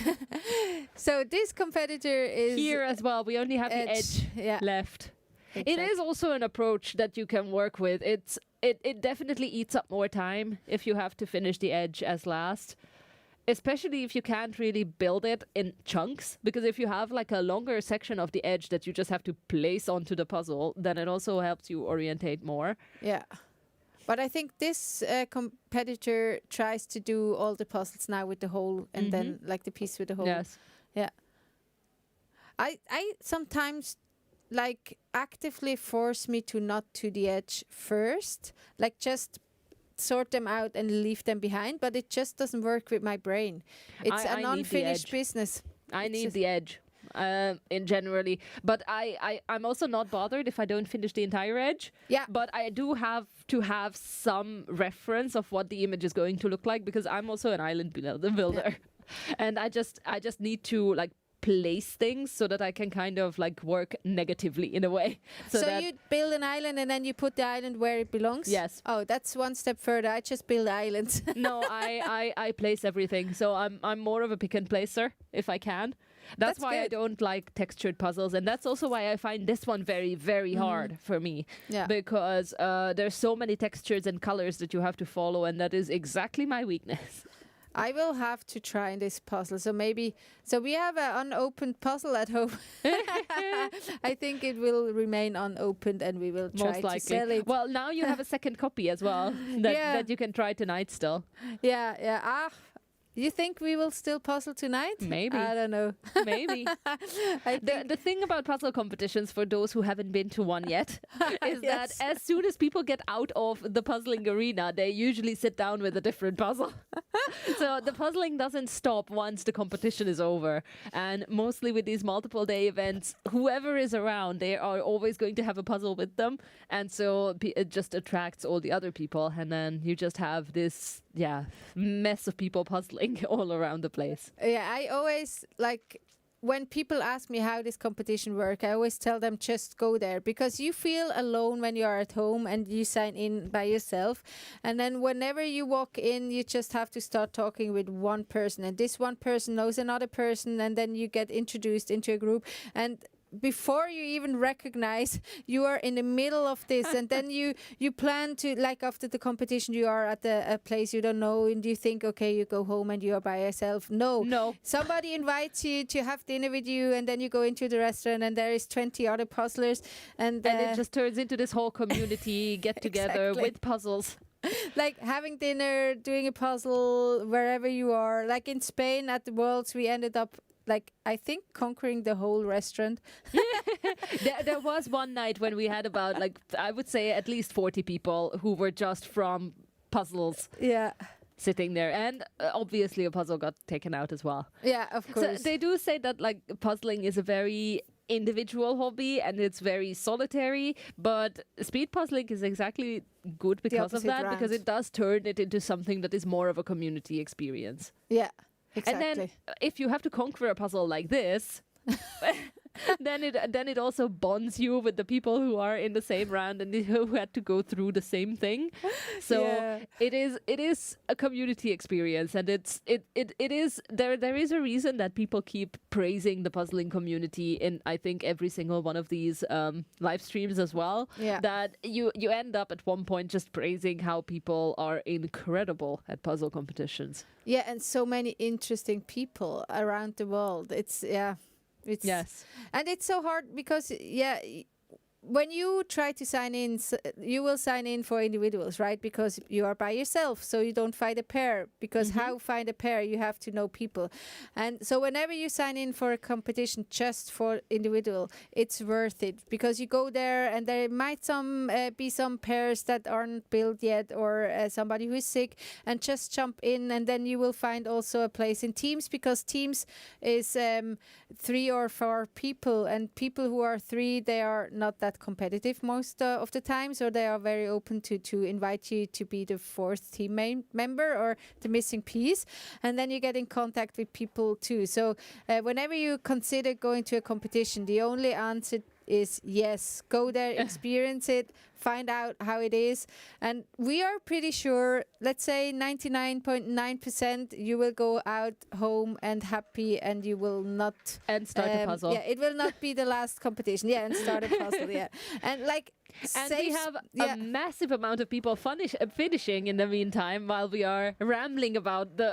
So this competitor is Here as well, we only have the edge left. Exactly. It is also an approach that you can work with. It definitely eats up more time if you have to finish the edge as last, especially if you can't really build it in chunks, because if you have like a longer section of the edge that you just have to place onto the puzzle, then it also helps you orientate more. Yeah. But I think this competitor tries to do all the puzzles now with the hole and then like the piece with the hole. Yes. Yeah. I sometimes like actively force me to not to the edge first, like just sort them out and leave them behind, but it just doesn't work with my brain. It's an unfinished business. I need the edge. In generally, but I'm also not bothered if I don't finish the entire edge. Yeah. But I do have to have some reference of what the image is going to look like, because I'm also an island builder, and I just need to like place things so that I can kind of like work negatively in a way. So you build an island and then you put the island where it belongs? Yes. Oh, that's one step further. I just build islands. No, I place everything. So I'm more of a pick and placer if I can. That's why good. I don't like textured puzzles, and that's also why I find this one very, very hard for me. Yeah. Because there's so many textures and colors that you have to follow, and that is exactly my weakness. I will have to try this puzzle. So we have an unopened puzzle at home. I think it will remain unopened and we will try Most likely. to sell it. Well, now you have a second copy as well that you can try tonight still. Yeah. You think we will still puzzle tonight? Maybe. I don't know. Maybe. The thing about puzzle competitions, for those who haven't been to one yet, is Yes. that as soon as people get out of the puzzling arena, they usually sit down with a different puzzle. So the puzzling doesn't stop once the competition is over. And mostly with these multiple day events, whoever is around, they are always going to have a puzzle with them. And so it just attracts all the other people. And then you just have this mess of people puzzling all around the place. Yeah, I always like when people ask me how this competition works, I always tell them just go there, because you feel alone when you are at home and you sign in by yourself. And then whenever you walk in, you just have to start talking with one person, and this one person knows another person, and then you get introduced into a group. And before you even recognize, you are in the middle of this, and then you plan to, like, after the competition, you are at a place you don't know, and you think, okay, you go home and you are by yourself. No, somebody invites you to have dinner with you, and then you go into the restaurant and there is 20 other puzzlers, and it just turns into this whole community get together Exactly. with puzzles. like having dinner, doing a puzzle wherever you are. Like in Spain at the Worlds, we ended up, like, I think, conquering the whole restaurant. There was one night when we had about, like, I would say at least 40 people who were just from puzzles Yeah. sitting there. And obviously a puzzle got taken out as well. Yeah, of So course. they do say that, like, puzzling is a very individual hobby and it's very solitary, but speed puzzling is exactly good because of opposite that, because round. it does turn it into something that is more of a community experience. Yeah, exactly. And then if you have to conquer a puzzle like this, then it also bonds you with the people who are in the same round and who had to go through the same thing. So Yeah. it is a community experience, and it is there is a reason that people keep praising the puzzling community in, I think, every single one of these live streams as well. Yeah. That you end up at one point just praising how people are incredible at puzzle competitions. Yeah, and so many interesting people around the world. It's Yes. and it's so hard because when you try to sign in, you will sign in for individuals, right? Because you are by yourself, so you don't find a pair. Because how find a pair? You have to know people. And so whenever you sign in for a competition just for individual, it's worth it, because you go there and there might be some pairs that aren't built yet, or somebody who is sick, and just jump in, and then you will find also a place in teams, because teams is 3 or 4 people, and people who are 3, they are not that competitive most of the time, so they are very open to invite you to be the 4th team member or the missing piece, and then you get in contact with people too. So whenever you consider going to a competition, the only answer is yes, go there, experience it, find out how it is. And we are pretty sure, let's say 99.9%, you will go out home and happy, and you will not And start a puzzle. Yeah, it will not be the last competition. Yeah, and start a puzzle. Yeah, and like. And we have a massive amount of people finishing in the meantime while we are rambling about the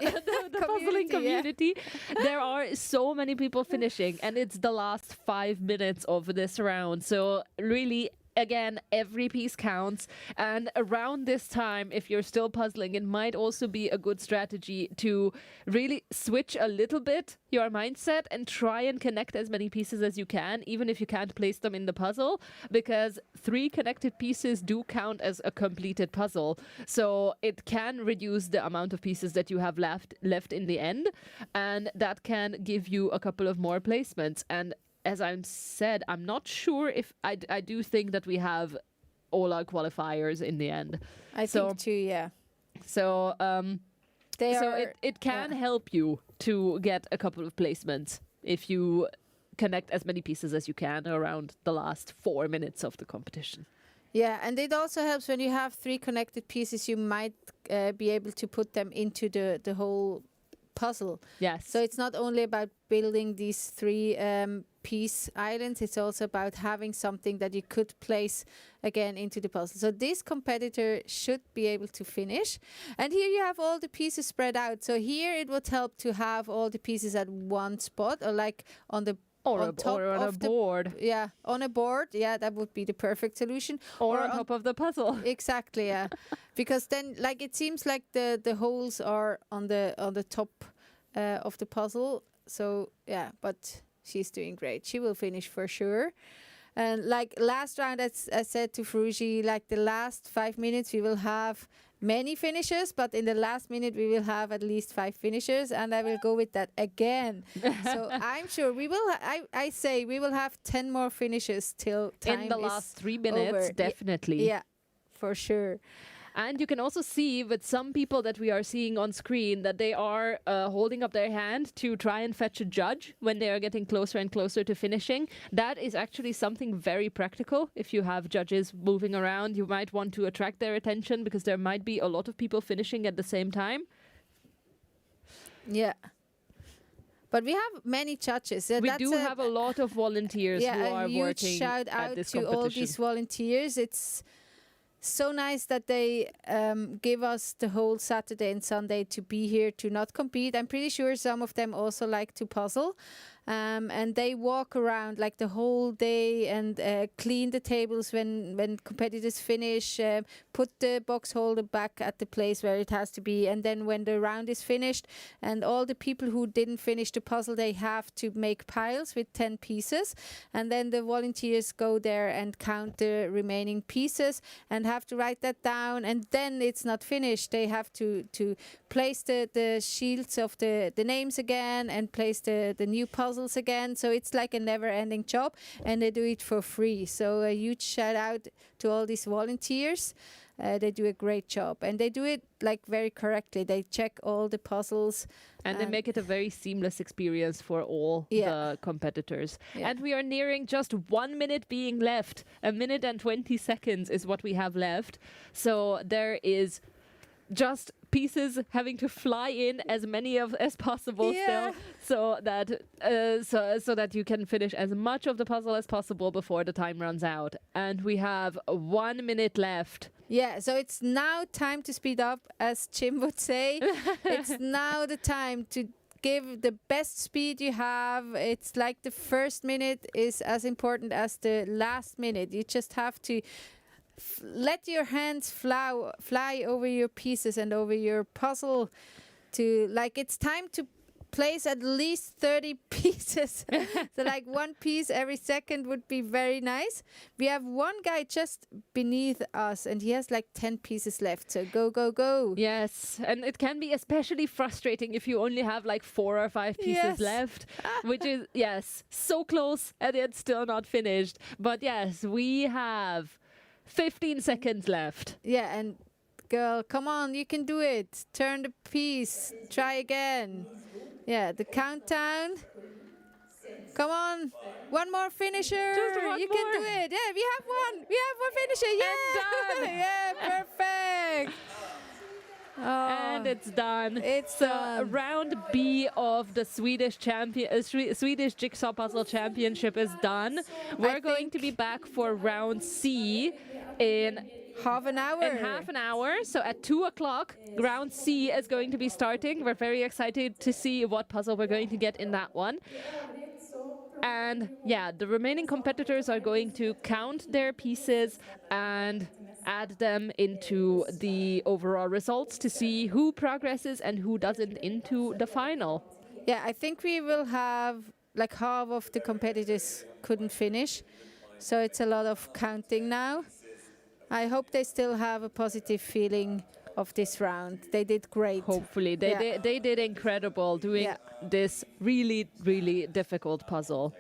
puzzling community. There are so many people finishing, and it's the last 5 minutes of this round. So really, again, every piece counts. And around this time, if you're still puzzling, it might also be a good strategy to really switch a little bit your mindset and try and connect as many pieces as you can, even if you can't place them in the puzzle, because 3 connected pieces do count as a completed puzzle. So it can reduce the amount of pieces that you have left in the end, and that can give you a couple of more placements. And as I said, I'm not sure if I do think that we have all our qualifiers in the end. I think too, yeah. So They it can help you to get a couple of placements if you connect as many pieces as you can around the last 4 minutes of the competition. Yeah, and it also helps when you have 3 connected pieces, you might be able to put them into the whole puzzle. Yes. So it's not only about building these 3 piece islands, it's also about having something that you could place again into the puzzle. So this competitor should be able to finish. And here you have all the pieces spread out. So here it would help to have all the pieces at one spot, or like on the or on top on a of the board. Yeah, on a board. Yeah, that would be the perfect solution. Or on top of the puzzle. Exactly, yeah. Because then, like, it seems like the holes are on the top of the puzzle. So yeah, but she's doing great. She will finish for sure. And like last round, as I said to Fruji, like the last 5 minutes, we will have many finishes, but in the last minute, we will have at least 5 finishers, and I will go with that again. So I'm sure we will. I say we will have 10 more finishes till time in the is last 3 minutes, over. definitely. Yeah, for sure. And you can also see with some people that we are seeing on screen that they are holding up their hand to try and fetch a judge when they are getting closer and closer to finishing. That is actually something very practical. If you have judges moving around, you might want to attract their attention because there might be a lot of people finishing at the same time. Yeah. But we have many judges. We do have a lot of volunteers who are a huge working shout at out this to all competition. these volunteers. It's so nice that they give us the whole Saturday and Sunday to be here to not compete. I'm pretty sure some of them also like to puzzle. And they walk around like the whole day and clean the tables when competitors finish, put the box holder back at the place where it has to be. And then when the round is finished and all the people who didn't finish the puzzle, they have to make piles with 10 pieces. And then the volunteers go there and count the remaining pieces and have to write that down. And then it's not finished. They have to place the shields of the names again and place the new puzzles again. So it's like a never-ending job, and they do it for free. So a huge shout out to all these volunteers. They do a great job, and they do it like very correctly. They check all the puzzles, and they make it a very seamless experience for all the competitors. Yeah. And we are nearing just 1 minute being left. 1 minute and 20 seconds is what we have left. So there is just pieces having to fly in as many as possible still, so that you can finish as much of the puzzle as possible before the time runs out. And we have 1 minute left. Yeah, so it's now time to speed up, as Jim would say. It's now the time to give the best speed you have. It's like the first minute is as important as the last minute. You just have to let your hands fly over your pieces and over your puzzle. It's time to place at least 30 pieces. So like one piece every second would be very nice. We have one guy just beneath us and he has like 10 pieces left. So go, go, go. Yes, and it can be especially frustrating if you only have like 4 or 5 pieces left, which is, so close and it's still not finished. But yes, we have 15 seconds left. Yeah, and girl, come on, you can do it. Turn the piece. Try again. Yeah, the countdown. Come on. One more finisher. Just one you more. can do it. Yeah, we have one. We have one finisher. Yeah. And done. Yeah, perfect. Oh, And it's done. It's so done. round B of the Swedish Jigsaw Puzzle Championship is done. We're going to be back for round C in half an hour. half an hour. So at 2 o'clock, round C is going to be starting. We're very excited to see what puzzle we're going to get in that one. And yeah, the remaining competitors are going to count their pieces and add them into the overall results to see who progresses and who doesn't into the final. Yeah, I think we will have like half of the competitors couldn't finish. So it's a lot of counting now. I hope they still have a positive feeling of this round. They did great. Hopefully. They did incredible doing this really, really difficult puzzle.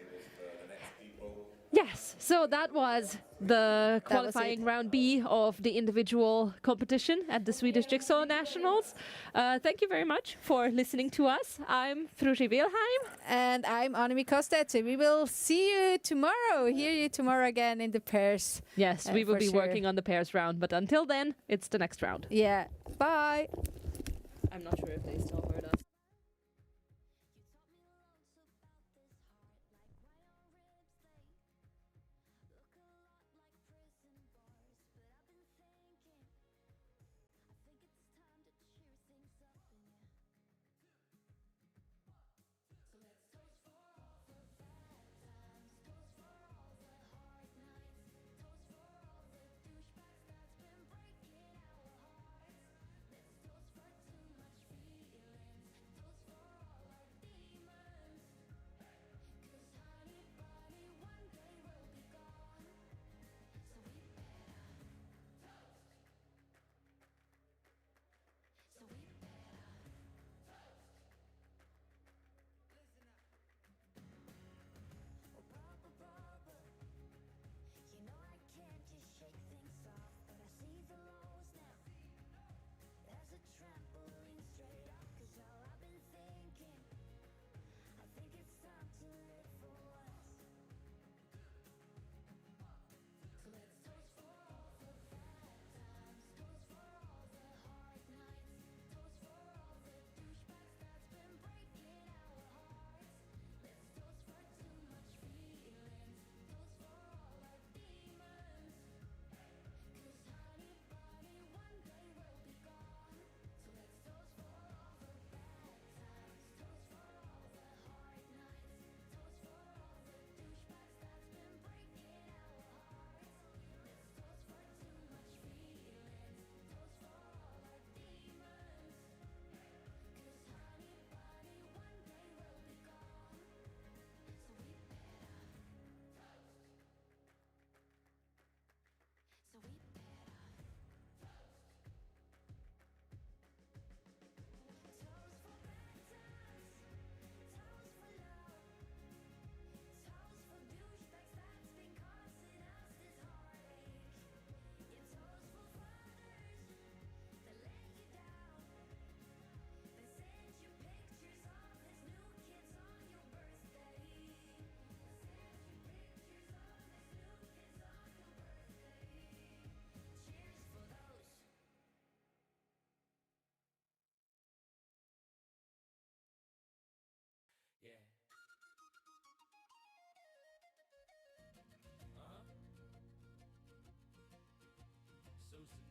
Yes, so that was the qualifying round B of the individual competition at the Swedish Jigsaw Nationals. Thank you very much for listening to us. I'm Fruji Wilhelm. And I'm Annemie Kostetze. We will see you tomorrow, hear you tomorrow again in the pairs. Yes, we will for be sure. working on the pairs round, but until then, it's the next round. Yeah, bye. I'm not sure if they still heard us.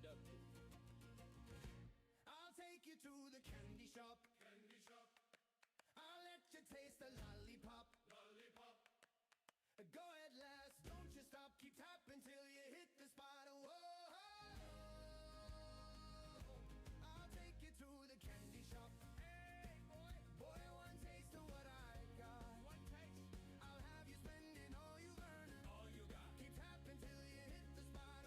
duktig. I'll take you to the candy shop. Candy shop. I'll let you taste the lollipop. Lollipop. Go ahead, lass, don't you stop. Keep tapping till you hit the spot. Whoa. I'll take you to the candy shop. Hey, boy. Boy, one taste of what I got. One taste. I'll have you spending all you've earned. All you got. Keep tapping till you hit the spot.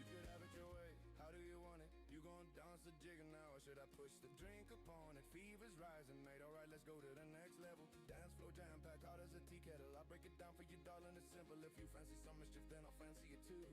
You could have it your way. How do you want it? You gon' dance the jigger now, or should I push the drink upon it? Fever's rising, mate. Alright, let's go to the next level. Dance floor jam packed, hot as a tea kettle. I'll break it down for you, darling. It's simple. If you fancy some mischief, then I'll fancy it too.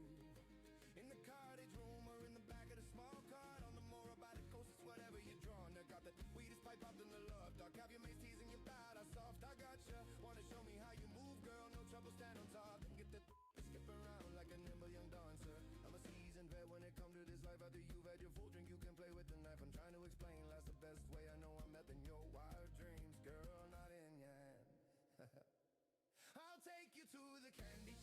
In the cottage room or in the back of the small car, on the more about the coast, it's whatever you're drawn. I got the sweetest pipe up in the love, dog. Have your mates teasing you about how soft I got ya. Wanna show me how you move, girl? No trouble, stand on top and get the skip around like a nimble young dancer. I'm a seasoned vet when it comes to this life. After you've had your full drink, you can play with the knife. I'm trying to explain, that's the best way I know I'm met in your wild dreams, girl, not in yet. I'll take you to the candy shop.